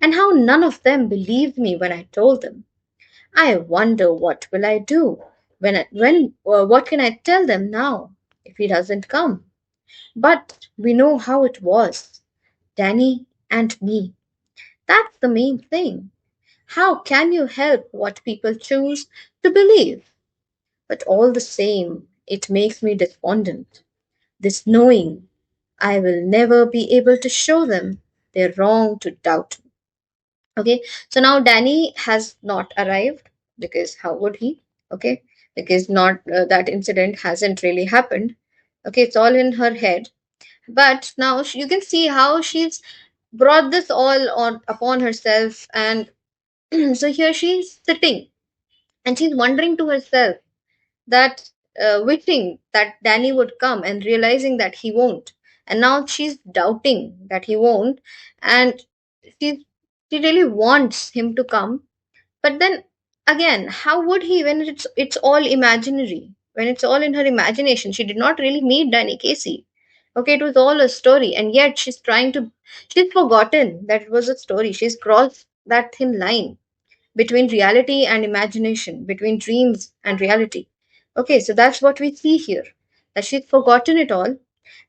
and how none of them believed me when I told them. I wonder what will I do what can I tell them now if he doesn't come? But we know how it was, Danny and me. That's the main thing. How can you help what people choose to believe? But all the same, it makes me despondent. This knowing I will never be able to show them they're wrong to doubt me. Okay, so now Danny has not arrived, because how would he? Okay, because not that incident hasn't really happened. Okay, it's all in her head. But now you can see how she's brought this all on upon herself, and so here she's sitting and she's wondering to herself that wishing that Danny would come and realizing that he won't. And now she's doubting that he won't, and she she really wants him to come. But then again, how would he, when it's all imaginary? When it's all in her imagination, she did not really meet Danny Casey. Okay, it was all a story, and yet she's forgotten that it was a story. She's crossed that thin line between reality and imagination, between dreams and reality. Okay, so that's what we see here. That she's forgotten it all,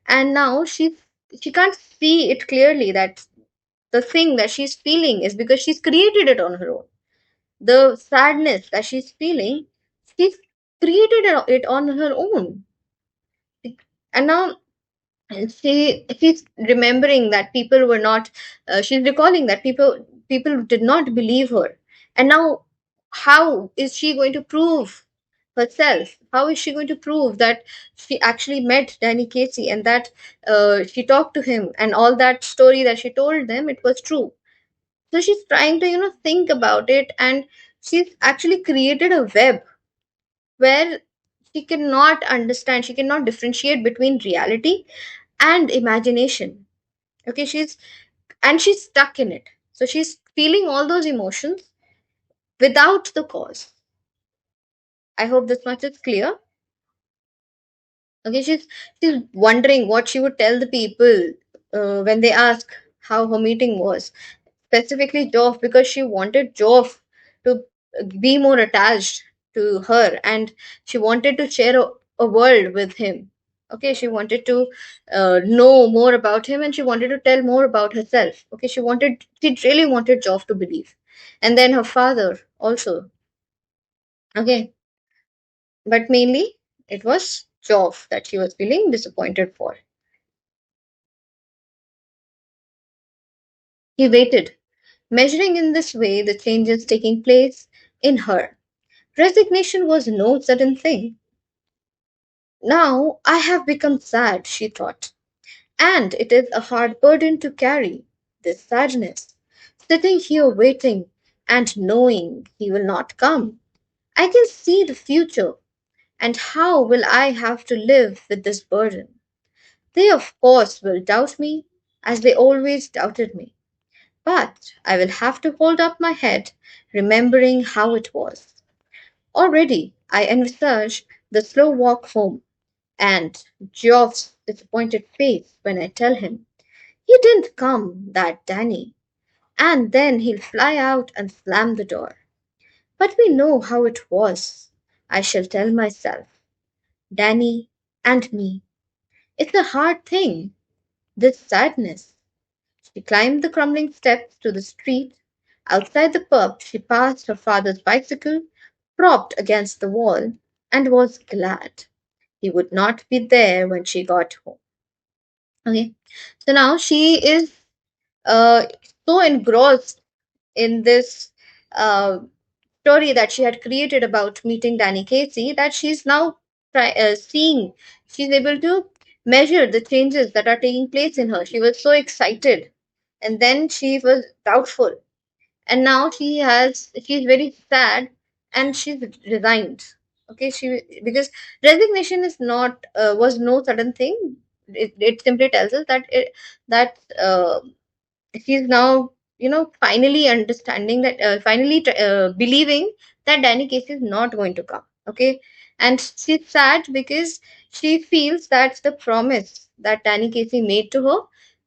and now she can't see it clearly, that the thing that she's feeling is because she's created it on her own. The sadness that she's feeling, she's created it on her own. And now she's remembering that people were not she's recalling that people did not believe her, and now how is she going to prove herself? How is she going to prove that she actually met Danny Casey and that she talked to him and all that story that she told them, it was true? So she's trying to, think about it, and she's actually created a web where she cannot understand, she cannot differentiate between reality and imagination. Okay, she's stuck in it. So she's feeling all those emotions without the cause. I hope this much is clear. Okay, she's wondering what she would tell the people when they ask how her meeting was. Specifically Geoff, because she wanted Geoff to be more attached to her, and she wanted to share a world with him. Okay, she wanted to know more about him, and she wanted to tell more about herself. Okay, she really wanted Geoff to believe, and then her father also. Okay, but mainly it was Geoff that she was feeling disappointed for. He waited, measuring in this way the changes taking place in her. Resignation was no sudden thing. Now I have become sad, she thought, and it is a hard burden to carry, this sadness, sitting here waiting and knowing he will not come. I can see the future, and how will I have to live with this burden? They, of course, will doubt me, as they always doubted me. But I will have to hold up my head, remembering how it was. Already I envisage the slow walk home, and Geoff's disappointed face when I tell him he didn't come, that Danny, and then he'll fly out and slam the door. But we know how it was, I shall tell myself. Danny and me. It's a hard thing, this sadness. She climbed the crumbling steps to the street. Outside the pub, she passed her father's bicycle, propped against the wall, and was glad he would not be there when she got home. Okay, so now she is uh, so engrossed in this uh, story that she had created about meeting Danny Casey that she's now seeing. She's able to measure the changes that are taking place in her. She was so excited, and then she was doubtful, and now she's very sad, and she's resigned. Okay, she because resignation is not was no sudden thing. It simply tells us that she's now finally understanding that finally believing that Danny Case is not going to come. Okay, and she's sad because she feels that the promise that Danny Casey made to her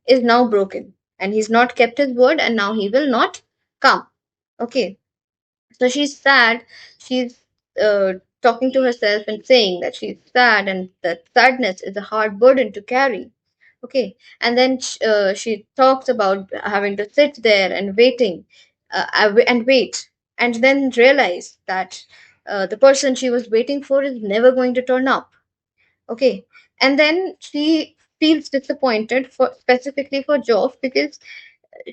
is now broken, and he's not kept his word, and now he will not come. Okay, so she's sad. She's talking to herself and saying that she's sad, and that sadness is a hard burden to carry. Okay, and then she talks about having to sit there and waiting, and wait, and then realize that the person she was waiting for is never going to turn up. Okay, and then she feels disappointed for specifically for Geoff, because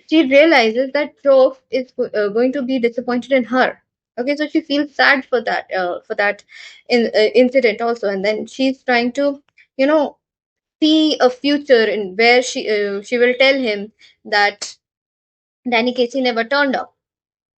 she realizes that Geoff is going to be disappointed in her. Okay, so she feels sad for that incident also, and then she's trying to you know see a future in where she will tell him that Danny Casey never turned up.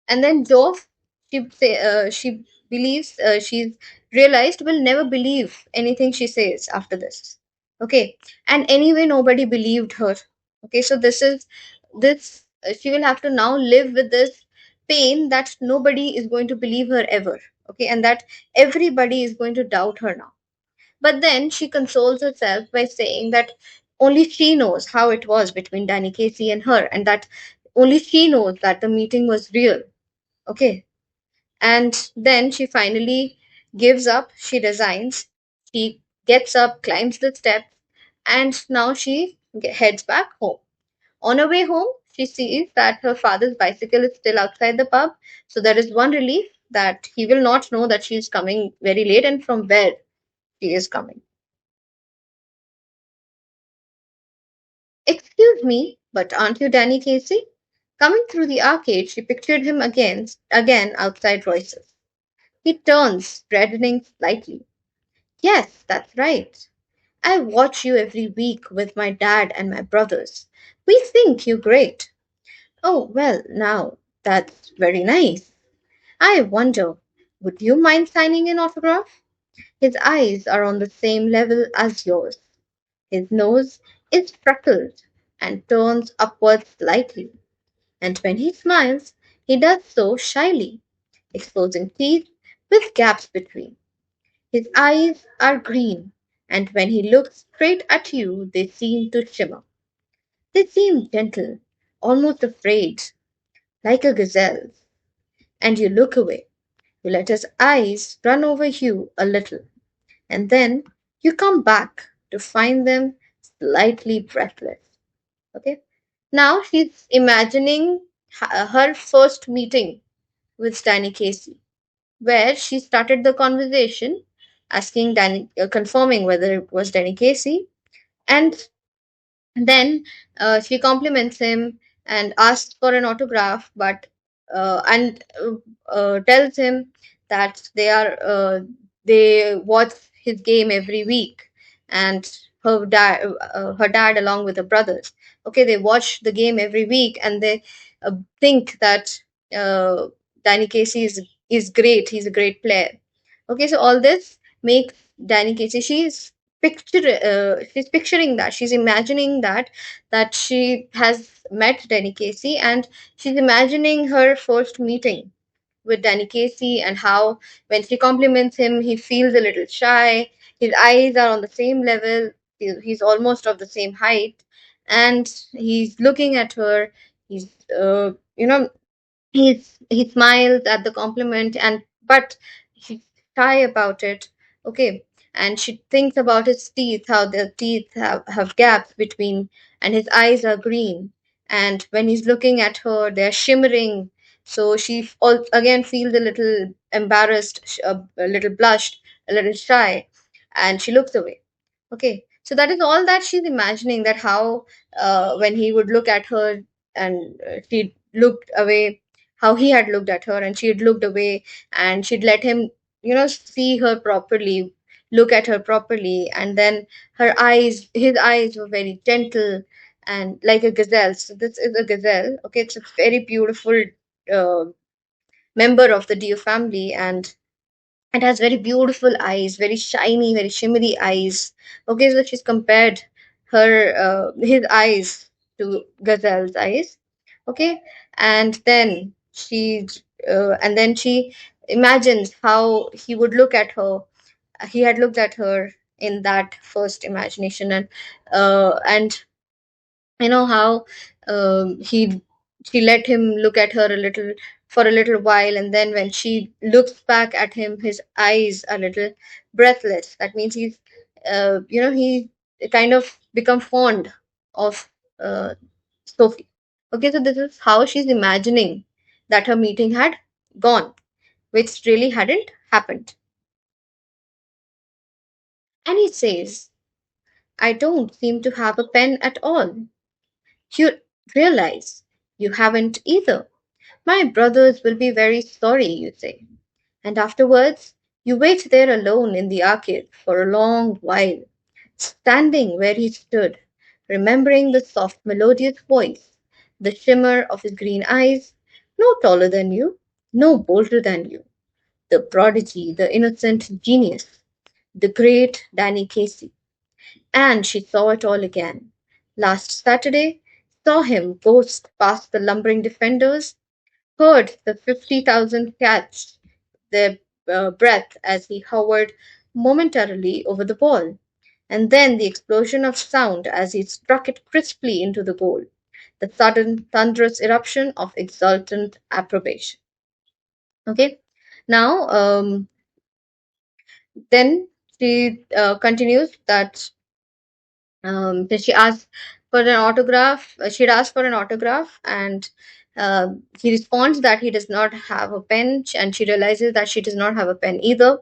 And then Geoff, she believes she's realized will never believe anything she says after this. Okay, and anyway, nobody believed her. Okay, so this she will have to now live with this pain that nobody is going to believe her ever. Okay, and that everybody is going to doubt her now. But then she consoles herself by saying that only she knows how it was between Danny Casey and her, and that only she knows that the meeting was real. Okay. And then she finally gives up, she resigns, she gets up, climbs the steps, and now she heads back home. On her way home, she sees that her father's bicycle is still outside the pub, so there is one relief that he will not know that she is coming very late and from where she is coming. Excuse me, but aren't you Danny Casey? Coming through the arcade, she pictured him again outside Royce's. He turns, reddening slightly. Yes, that's right. I watch you every week with my dad and my brothers. We think you're great. Oh, well, now, that's very nice. I wonder, would you mind signing an autograph? His eyes are on the same level as yours. His nose is freckled and turns upwards slightly, and when he smiles, he does so shyly, exposing teeth with gaps between. His eyes are green, and when he looks straight at you, they seem to shimmer. They seem gentle, almost afraid, like a gazelle's. And you look away. You let his eyes run over you a little, and then you come back to find them slightly breathless. Okay? Now she's imagining her first meeting with Danny Casey, where she started the conversation, asking Danny, confirming whether it was Danny Casey, and then she compliments him and asks for an autograph, but and tells him that they watch his game every week, and her dad along with her brothers. Okay, they watch the game every week, and they think that uh, Danny Casey is great. He's a great player. Okay, so all this makes Danny Casey. She's picturing that. She's imagining that she has met Danny Casey, and she's imagining her first meeting with Danny Casey, and how when she compliments him, he feels a little shy. His eyes are on the same level. He's almost of the same height, and he's looking at her. He's he smiles at the compliment, and but she's shy about it. Okay, and she thinks about his teeth, how the teeth have gaps between, and his eyes are green, and when he's looking at her they're shimmering. So she again feels a little embarrassed, a little blushed, a little shy, and she looks away. Okay, so that is all that she's imagining, that how when he would look at her, and she looked away, how he had looked at her and she had looked away, and she'd let him see her properly, look at her properly, and then his eyes were very gentle and like a gazelle. So this is a gazelle. Okay, it's a very beautiful uh, member of the deer family, and it has very beautiful eyes, very shiny, very shimmery eyes. Okay, so she's compared his eyes to gazelle's eyes. Okay, and then she imagines how he would look at her. He had looked at her in that first imagination, and you know how he she let him look at her a little, for a little while, and then when she looks back at him, his eyes are a little breathless. That means he kind of become fond of uh, Sophie. Okay, so this is how she's imagining that her meeting had gone, which really hadn't happened. And he says, I don't seem to have a pen at all. You realize you haven't either. My brothers will be very sorry, you say. And afterwards, you wait there alone in the arcade for a long while, standing where he stood, remembering the soft, melodious voice, the shimmer of his green eyes, no taller than you, no bolder than you, the prodigy, the innocent genius, the great Danny Casey. And she saw it all again. Last Saturday, saw him ghost past the lumbering defenders, heard the 50,000 catch their breath as he hovered momentarily over the ball, and then the explosion of sound as he struck it crisply into the goal, the sudden thunderous eruption of exultant approbation. Okay, now then she continues that then she asked for an autograph. She'd asked for an autograph, and he responds that he does not have a pen, and she realizes that she does not have a pen either.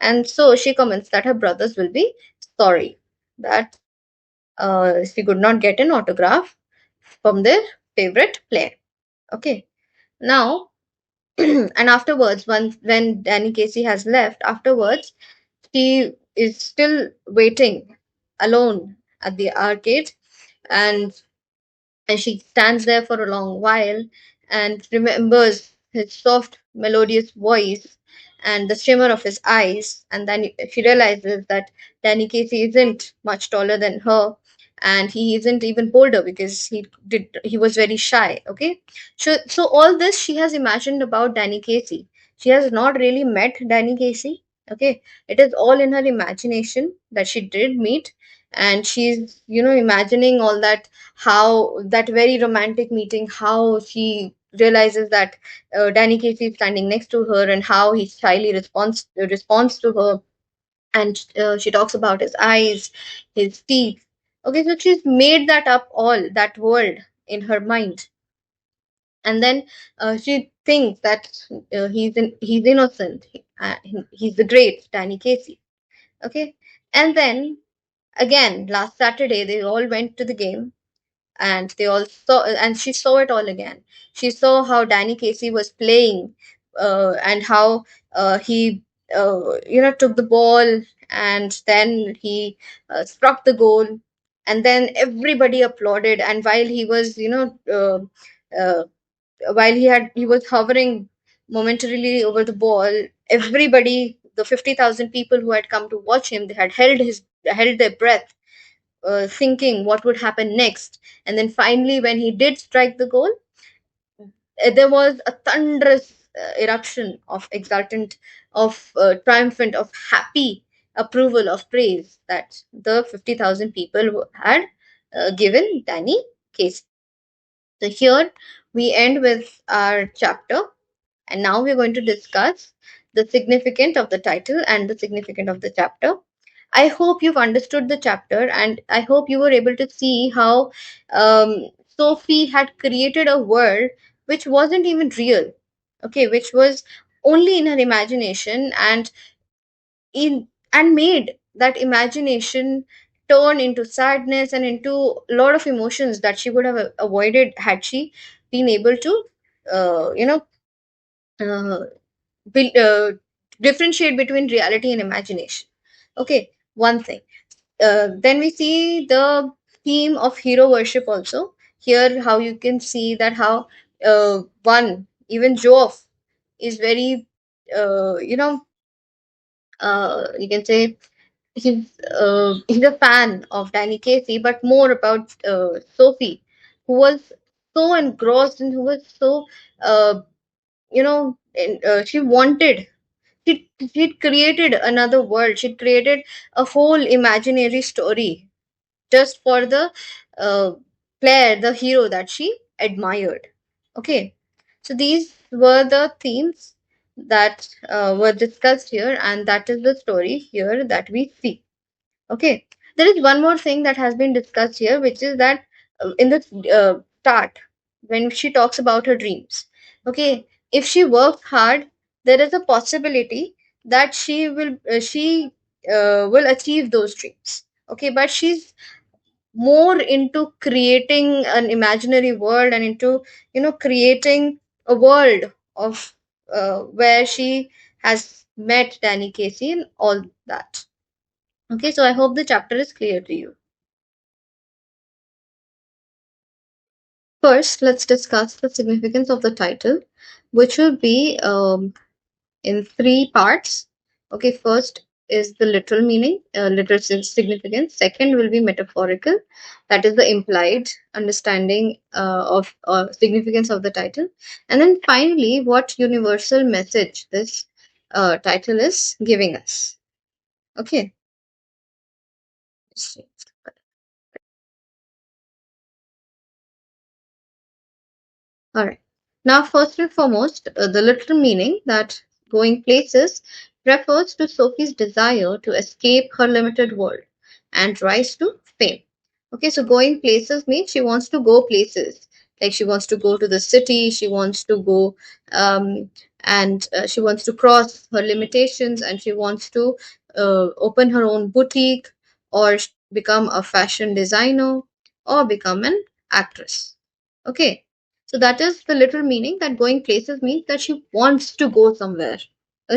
And so she comments that her brothers will be sorry that she could not get an autograph from their favorite player. Okay, now And afterwards, when Danny Casey has left, afterwards she is still waiting alone at the arcade, and she stands there for a long while and remembers his soft, melodious voice and the shimmer of his eyes. And then she realizes that Danny Casey isn't much taller than her, and he isn't even bolder because he was very shy. Okay, so all this she has imagined about Danny Casey. She has not really met Danny Casey. Okay, it is all in her imagination that she did meet, and she's imagining all that, how that very romantic meeting, how she realizes that Danny Casey is standing next to her, and how he shyly responds to her, and she talks about his eyes, his teeth. Okay, so she's made that up, all that world in her mind, and then she thinks that he's innocent. He's the great Danny Casey. Okay, and then again last Saturday they all went to the game, and they all saw, and she saw it all again. She saw how Danny Casey was playing, and how he took the ball, and then he struck the goal, and then everybody applauded. And while he was uh, while he was hovering momentarily over the ball, everybody, the 50,000 people who had come to watch him, they had held their breath, thinking what would happen next. And then finally, when he did strike the goal, there was a thunderous eruption of exultant, of triumphant, of happy approval, of praise that the 50,000 people had given Danny Casey. So here we end with our chapter, and now we're going to discuss the significance of the title and the significance of the chapter. I hope you've understood the chapter, and I hope you were able to see how Sophie had created a world which wasn't even real, okay, which was only in her imagination, and made that imagination turn into sadness and into a lot of emotions that she would have avoided had she been able to, uh, you know, uh, build, differentiate between reality and imagination. Okay, one thing. Then we see the theme of hero worship also. Here, how you can see that how one, even Geoff, is very, you can say he's a fan of Danny Casey, but more about Sophie, who was so engrossed and who was so, she wanted, she'd created another world. She'd created a whole imaginary story just for the uh, player, the hero that she admired. Okay, so these were the themes that were discussed here, and that is the story here that we see. Okay, there is one more thing that has been discussed here, which is that in the start, when she talks about her dreams, okay, if she works hard, there is a possibility that she will achieve those dreams. Okay, but she's more into creating an imaginary world, and into creating a world of where she has met Danny Casey and all that. Okay, so I hope the chapter is clear to you. First, let's discuss the significance of the title, which will be in three parts. Okay, first is the literal meaning, literal significance. Second will be metaphorical, that is the implied understanding of significance of the title. And then finally, what universal message this title is giving us. Okay. All right. Now, first and foremost, the literal meaning, that going places refers to Sophie's desire to escape her limited world and rise to fame. Okay, so going places means she wants to go places. Like she wants to go to the city, she wants to go, and she wants to cross her limitations, and she wants to open her own boutique, or become a fashion designer, or become an actress. Okay, So that is the literal meaning, that going places means that she wants to go somewhere.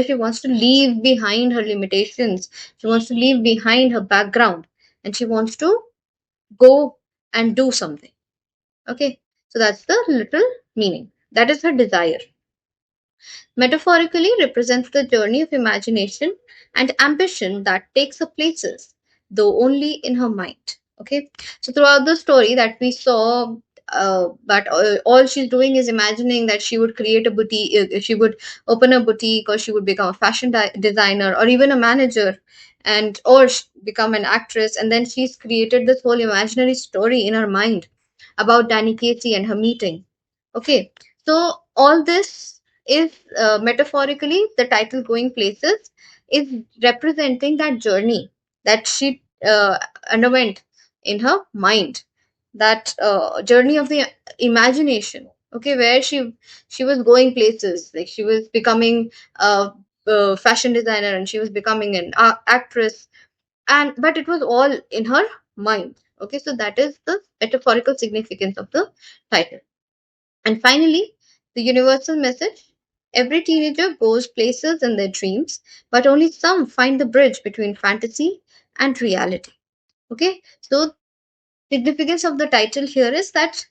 She wants to leave behind her limitations. She wants to leave behind her background, and she wants to go and do something. Okay, so that's the literal meaning. That is her desire. Metaphorically represents the journey of imagination and ambition that takes her places, though only in her mind. Okay, so throughout the story that we saw, that all she's doing is imagining that she would create a boutique, she would open a boutique, or she would become a fashion designer, or even a manager, and or become an actress. And then she's created this whole imaginary story in her mind about Danny Casey and her meeting. Okay, so all this is, metaphorically, the title Going Places is representing that journey that she underwent in her mind, that journey of the imagination. Okay, where she was going places, like she was becoming a fashion designer, and she was becoming an actress, and but it was all in her mind. Okay, so that is the metaphorical significance of the title. And finally, the universal message: every teenager goes places in their dreams, but only some find the bridge between fantasy and reality. Okay, so significance of the title here is that,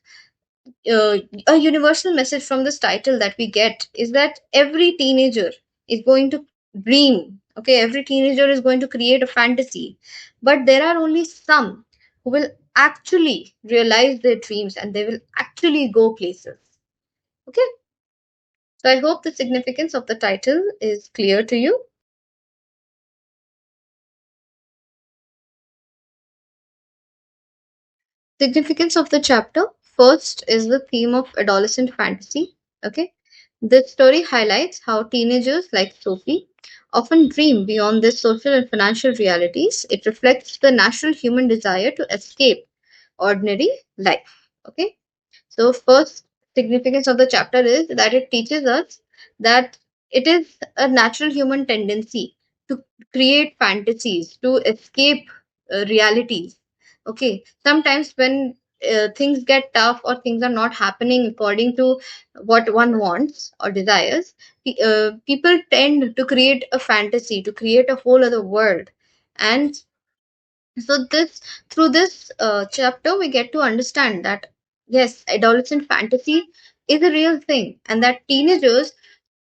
uh, a universal message from this title that we get is that every teenager is going to dream. Okay, every teenager is going to create a fantasy, but there are only some who will actually realize their dreams, and they will actually go places. Okay, so I hope the significance of the title is clear to you. Significance of the chapter: first is the theme of adolescent fantasy. Okay, this story highlights how teenagers like Sophie often dream beyond their social and financial realities. It reflects the natural human desire to escape ordinary life. Okay, so first significance of the chapter is that it teaches us that it is a natural human tendency to create fantasies, to escape realities. Okay, sometimes when things get tough, or things are not happening according to what one wants or desires, people tend to create a fantasy, to create a whole other world. And so this through this chapter we get to understand that yes, adolescent fantasy is a real thing, and that teenagers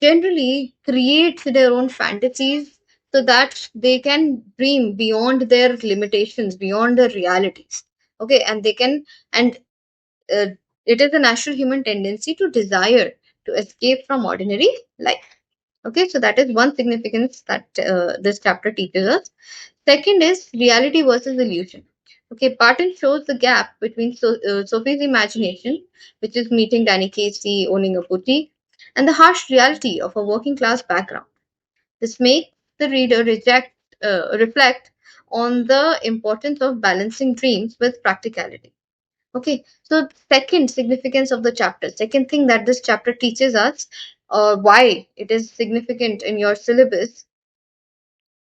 generally create their own fantasies so that they can dream beyond their limitations, beyond their realities. Okay, and they can, and uh, it is a natural human tendency to desire to escape from ordinary life. Okay, so that is one significance that this chapter teaches us. Second is reality versus illusion. Okay, Barton shows the gap between Sophie's imagination, which is meeting Danny Casey, owning a boutique, and the harsh reality of a working class background. This makes the reader reflect on the importance of balancing dreams with practicality. Okay, so second significance of the chapter, second thing that this chapter teaches us, why it is significant in your syllabus,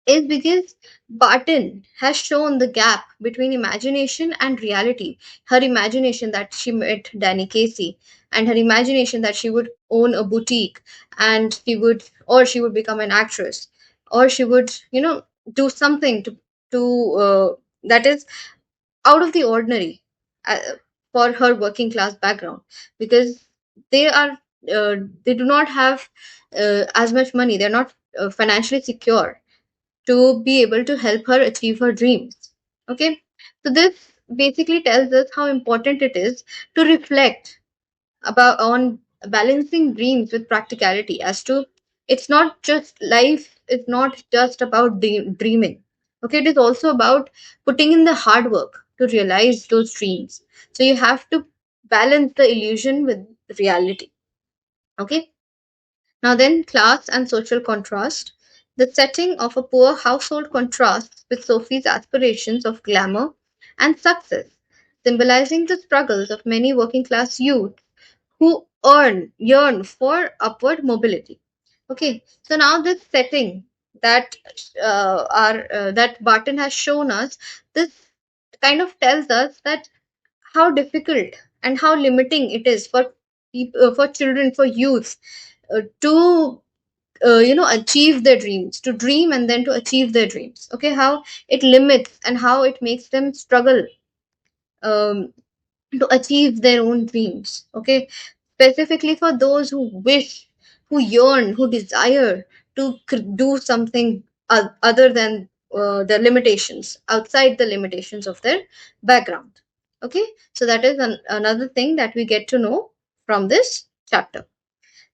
is because Barton has shown the gap between imagination and reality. Her imagination that she met Danny Casey, and her imagination that she would own a boutique, and she would become an actress, or she would, do something that is out of the ordinary, uh, for her working class background, because they are they do not have as much money. They're not financially secure to be able to help her achieve her dreams. Okay, so this basically tells us how important it is to reflect about on balancing dreams with practicality, as to it's not just life is not just about dreaming. Okay, it is also about putting in the hard work to realize those dreams. So you have to balance the illusion with reality. Okay, now then, class and social contrast. The setting of a poor household contrasts with Sophie's aspirations of glamour and success, symbolizing the struggles of many working class youth who yearn for upward mobility. Okay, so now this setting that that Barton has shown us, this kind of tells us that how difficult and how limiting it is for for children, for youth, to achieve their dreams, to dream and then to achieve their dreams. Okay, how it limits and how it makes them struggle um, to achieve their own dreams. Okay, specifically for those who wish, who yearn, who desire to do something other than the limitations, outside the limitations of their background. Okay, so that is another thing that we get to know from this chapter.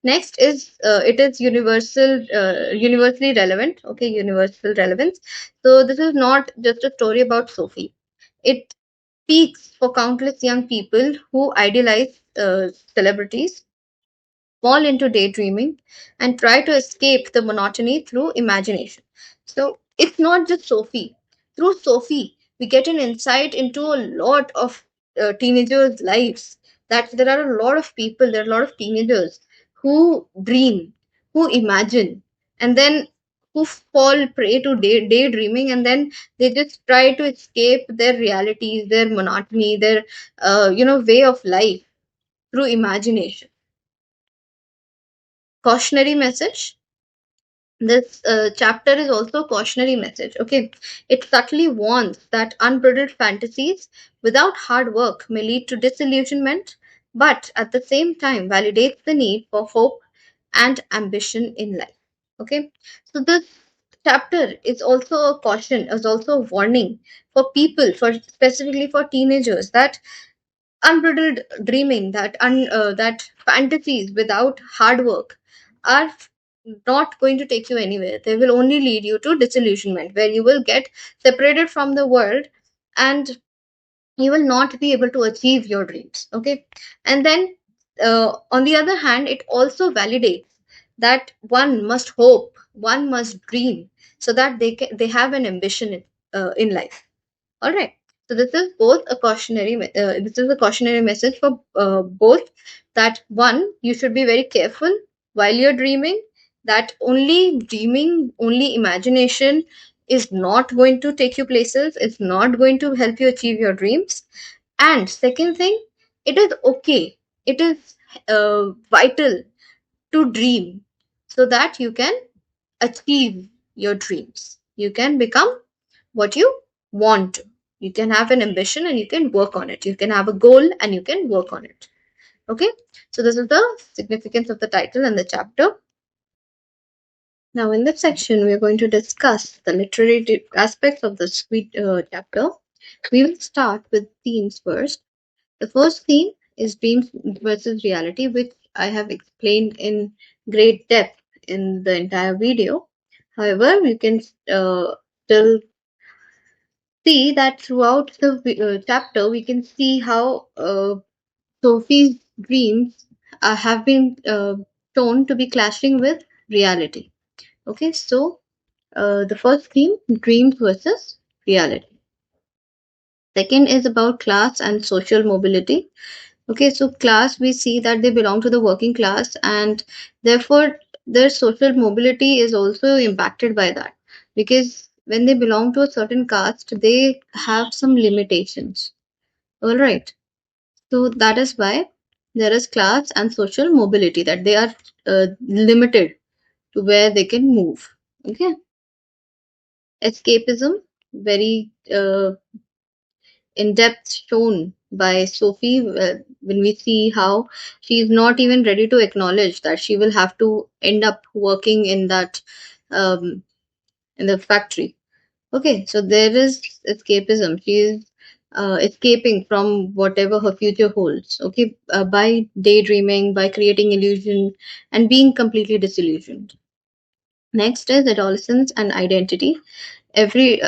Next is it is universally relevant. Okay, universal relevance. So this is not just a story about Sophie. It speaks for countless young people who idealize celebrities, fall into daydreaming, and try to escape the monotony through imagination. So it's not just Sophie. Through Sophie, we get an insight into a lot of teenagers' lives. That there are a lot of people, there are a lot of teenagers who dream, who imagine, and then who fall prey to daydreaming, and then they just try to escape their realities, their monotony, their way of life through imagination. Cautionary message. This chapter is also a cautionary message. Okay, it subtly warns that unbridled fantasies without hard work may lead to disillusionment, but at the same time validates the need for hope and ambition in life. Okay, so this chapter is also a caution, is also a warning for people, for specifically for teenagers, that unbridled dreaming, that fantasies without hard work are not going to take you anywhere. They will only lead you to disillusionment, where you will get separated from the world, and you will not be able to achieve your dreams. Okay, and then on the other hand, it also validates that one must hope, one must dream, so that they have an ambition in life. All right. So this is both a cautionary. This is a cautionary message for both, that one, you should be very careful while you're dreaming. That only dreaming, only imagination is not going to take you places. It's not going to help you achieve your dreams. And second thing, it is okay. It is vital to dream, so that you can achieve your dreams. You can become what you want to. You can have an ambition and you can work on it. You can have a goal and you can work on it. Okay, so this is the significance of the title and the chapter. Now, in this section, we are going to discuss the literary aspects of this chapter. We will start with themes first. The first theme is dreams versus reality, which I have explained in great depth in the entire video. However, you can still see that throughout the chapter, we can see how Sophie's dreams have been shown to be clashing with reality. Okay, so the first theme, dreams versus reality. Second is about class and social mobility. Okay, so class, we see that they belong to the working class, and therefore their social mobility is also impacted by that, because when they belong to a certain caste, they have some limitations. All right, so that is why there is class and social mobility, that they are limited to where they can move. Okay, escapism, very in depth shown by Sophie, when we see how she is not even ready to acknowledge that she will have to end up working in that um, in the factory. Okay, so there is escapism. She is escaping from whatever her future holds. Okay, by daydreaming, by creating illusion, and being completely disillusioned. Next is adolescence and identity. Every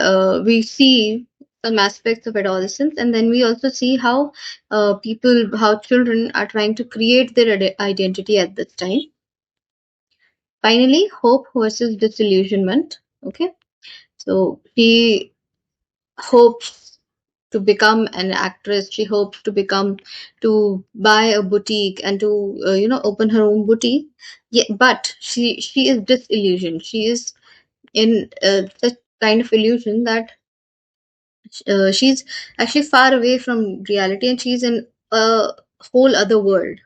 we see some aspects of adolescence, and then we also see how how children are trying to create their identity at this time. Finally, hope versus disillusionment. Okay, so she hopes to become an actress. She hopes to become, to buy a boutique and to open her own boutique. Yeah, but she is disillusioned. She is in such kind of illusion that she's actually far away from reality, and she's in a whole other world.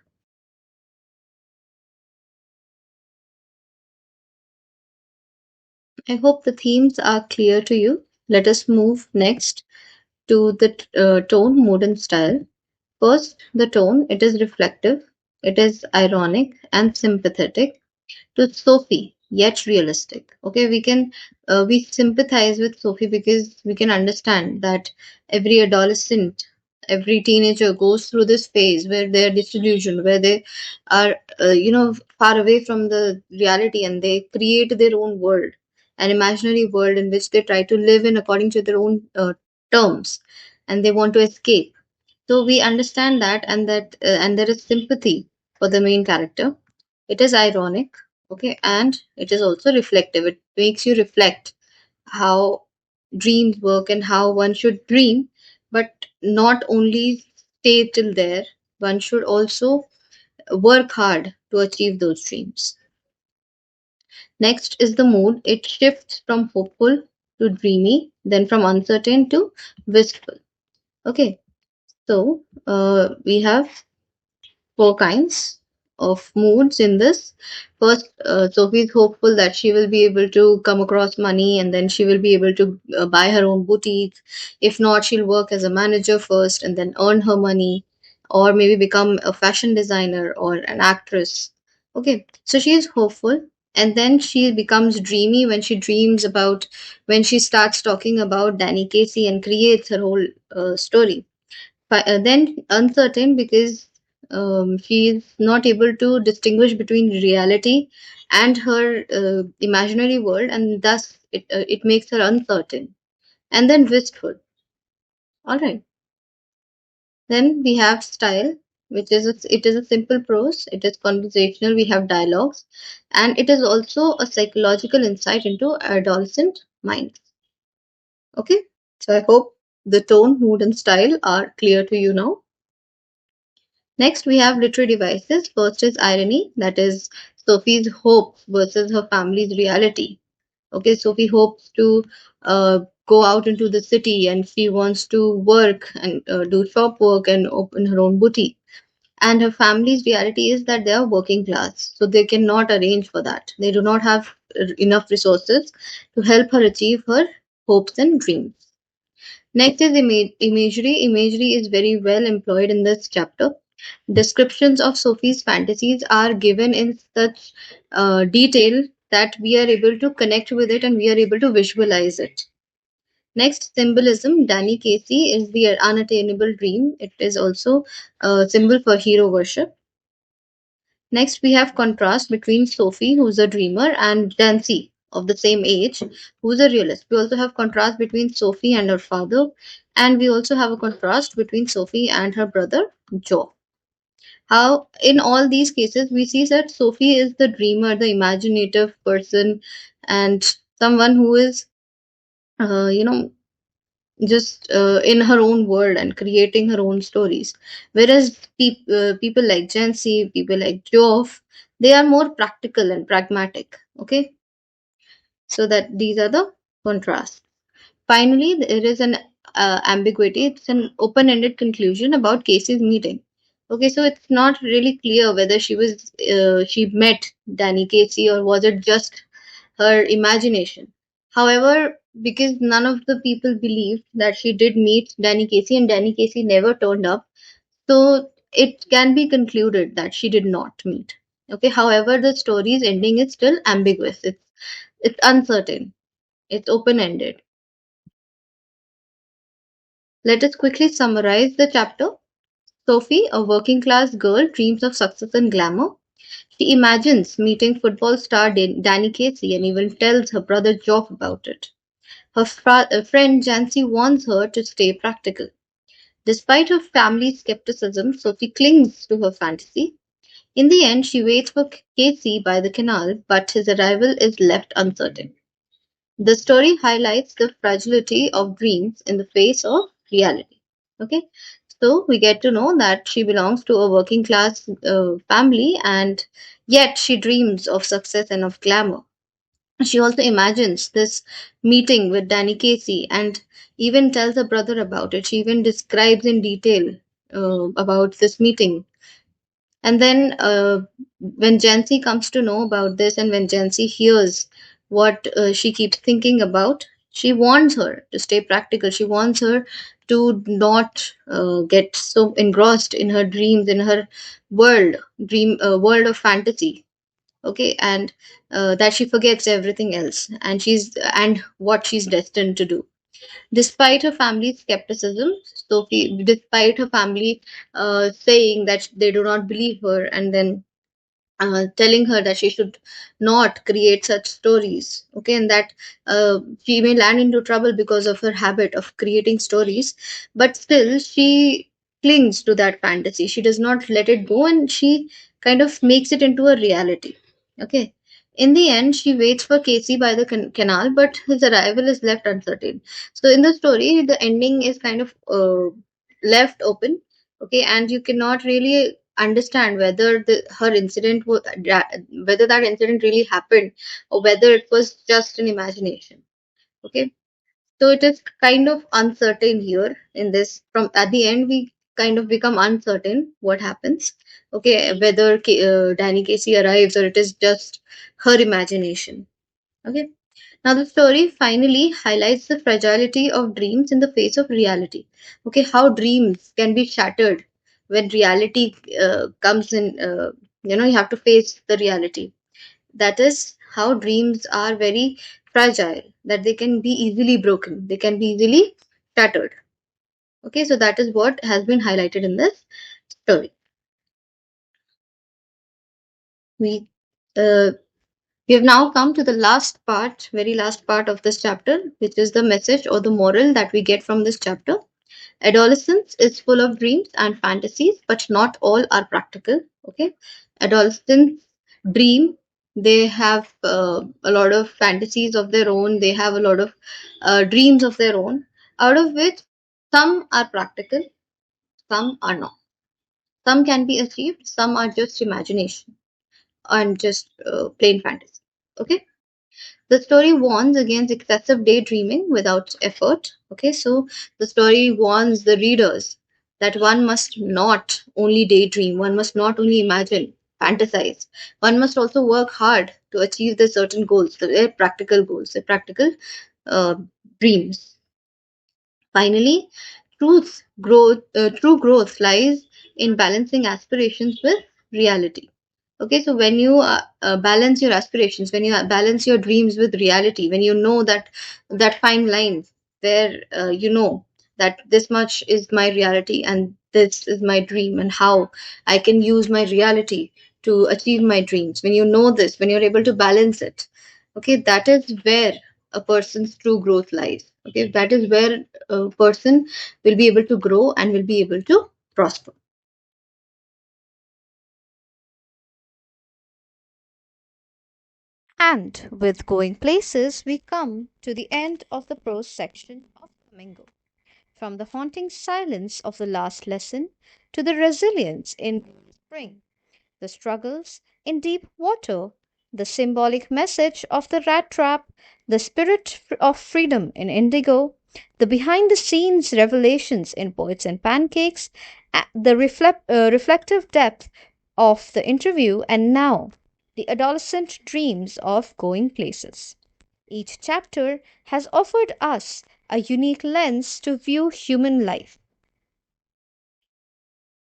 I hope the themes are clear to you. Let us move next to the tone, mood, and style. First, the tone. It is reflective, it is ironic and sympathetic to Sophie, yet realistic. Okay, we sympathize with Sophie because we can understand that every adolescent, every teenager goes through this phase where they're disillusioned, where they are, far away from the reality, and they create their own world, an imaginary world in which they try to live in according to their own terms, and they want to escape. So we understand that, and there is sympathy for the main character. It is ironic, okay, and it is also reflective. It makes you reflect how dreams work and how one should dream, but not only stay till there, one should also work hard to achieve those dreams. Next is the mood. It shifts from hopeful to dreamy, then from uncertain to wistful. Okay, so we have four kinds of moods in this. First, Sophie is hopeful that she will be able to come across money, and then she will be able to buy her own boutique. If not, she'll work as a manager first and then earn her money, or maybe become a fashion designer or an actress. Okay, so she is hopeful. And then she becomes dreamy when she dreams about, when she starts talking about Danny Casey and creates her whole story. Then uncertain because she is not able to distinguish between reality and her imaginary world, and thus it makes her uncertain. And then wistful. All right. Then we have style, which is it is a simple prose. It is conversational. We have dialogues, and it is also a psychological insight into adolescent minds. Okay. So I hope the tone, mood, and style are clear to you now. Next, we have literary devices. First is irony, that is Sophie's hope versus her family's reality. Okay, Sophie hopes to go out into the city, and she wants to work and do shop work and open her own boutique. And her family's reality is that they are working class, so they cannot arrange for that. They do not have enough resources to help her achieve her hopes and dreams. Next is imagery. Imagery is very well employed in this chapter. Descriptions of Sophie's fantasies are given in such detail that we are able to connect with it and we are able to visualize it. Next, symbolism. Danny Casey is the unattainable dream. It is also a symbol for hero worship. Next, we have contrast between Sophie, who's a dreamer, and Jansie, of the same age, who's a realist. We also have contrast between Sophie and her father, and we also have a contrast between Sophie and her brother, Geoff. How in all these cases we see that Sophie is the dreamer, the imaginative person, and someone who is, uh, you know, just in her own world and creating her own stories. Whereas people like Jansie, people like Geoff, they are more practical and pragmatic. Okay, so that these are the contrasts. Finally, there is an ambiguity. It's an open-ended conclusion about Casey's meeting. Okay, so it's not really clear whether she met Danny Casey, or was it just her imagination. However, because none of the people believed that she did meet Danny Casey and Danny Casey never turned up, so it can be concluded that she did not meet. Okay, however, the story's ending is still ambiguous. It's uncertain. It's open-ended. Let us quickly summarize the chapter. Sophie, a working class girl, dreams of success and glamour. She imagines meeting football star Danny Casey and even tells her brother Geoff about it. Her friend Jansie warns her to stay practical. Despite her family's skepticism, Sophie clings to her fantasy. In the end, she waits for Casey by the canal, but his arrival is left uncertain. The story highlights the fragility of dreams in the face of reality. Okay, so we get to know that she belongs to a working class family, and yet she dreams of success and of glamour. She also imagines this meeting with Danny Casey and even tells her brother about it. She even describes in detail about this meeting. And then when Jancy comes to know about this, and when Jancy hears what she keeps thinking about. She wants her to stay practical. She wants her to not get so engrossed in her dreams, in her world of fantasy. Okay, and that she forgets everything else, and what she's destined to do. Despite her family's skepticism, Sophie, despite her family saying that they do not believe her, and then telling her that she should not create such stories, okay, and that she may land into trouble because of her habit of creating stories, but still she clings to that fantasy. She does not let it go, and she kind of makes it into a reality. Okay. In the end, she waits for Casey by the canal, but his arrival is left uncertain. So in the story, the ending is kind of left open. Okay, and you cannot really understand whether her incident whether that incident really happened, or whether it was just an imagination. Okay, so it is kind of uncertain here in this. From at the end, we kind of become uncertain what happens. Okay, whether Danny Casey arrives or it is just her imagination. Okay, now, the story finally highlights the fragility of dreams in the face of reality. Okay, how dreams can be shattered when reality comes in. You have to face the reality. That is how dreams are very fragile, that they can be easily broken, they can be easily shattered. Okay, so that is what has been highlighted in this story. We uh, we have now come to the last part, very last part of this chapter, which is the message or the moral that we get from this chapter. Adolescence is full of dreams and fantasies, but not all are practical. Okay, adolescents dream. They have a lot of fantasies of their own. They have a lot of dreams of their own, out of which some are practical, some are not. Some can be achieved, some are just imagination and just plain fantasy. Okay, the story warns against excessive daydreaming without effort. Okay, so the story warns the readers that one must not only daydream, one must not only imagine, fantasize, one must also work hard to achieve the certain goals, their practical goals, their practical uh, dreams. Finally, true growth lies in balancing aspirations with reality. Okay, so when you balance your aspirations, when you balance your dreams with reality, when you know that fine line where you know that this much is my reality and this is my dream, and how I can use my reality to achieve my dreams. When you know this, when you're able to balance it, okay, that is where a person's true growth lies. Okay, that is where a person will be able to grow and will be able to prosper. And with going places, we come to the end of the prose section of Flamingo. From the haunting silence of the last lesson to the resilience in spring, the struggles in deep water, the symbolic message of the rat trap, the spirit of freedom in indigo, the behind the scenes revelations in Poets and Pancakes, the reflective depth of the interview, and now the adolescent dreams of going places. Each chapter has offered us a unique lens to view human life.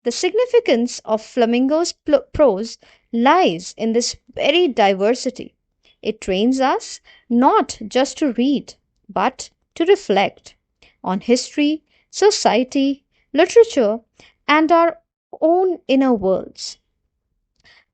The significance of Flamingo's prose lies in this very diversity. It trains us not just to read, but to reflect on history, society, literature, and our own inner worlds.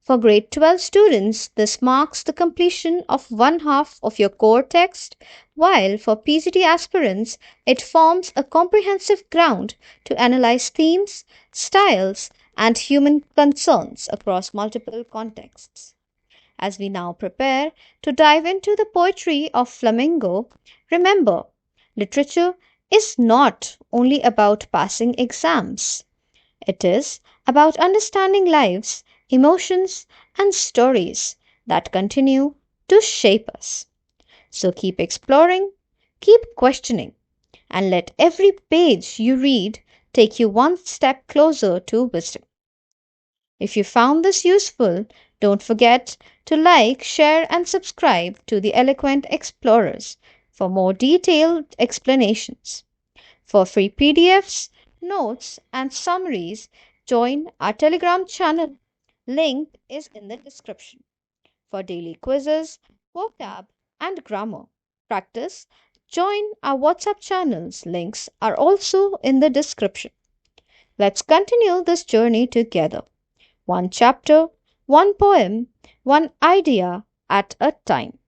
For grade 12 students, this marks the completion of one half of your core text, while for PGT aspirants, it forms a comprehensive ground to analyze themes, styles, and human concerns across multiple contexts. As we now prepare to dive into the poetry of Flamingo, remember, literature is not only about passing exams. It is about understanding lives, emotions, and stories that continue to shape us. So keep exploring, keep questioning, and let every page you read take you one step closer to wisdom. If you found this useful, don't forget to like, share, and subscribe to the Eloquent Explorers for more detailed explanations. For free PDFs, notes, and summaries, join our Telegram channel. Link is in the description. For daily quizzes, vocab, and grammar practice, join our WhatsApp channels. Links are also in the description. Let's continue this journey together. One chapter, one poem, one idea at a time.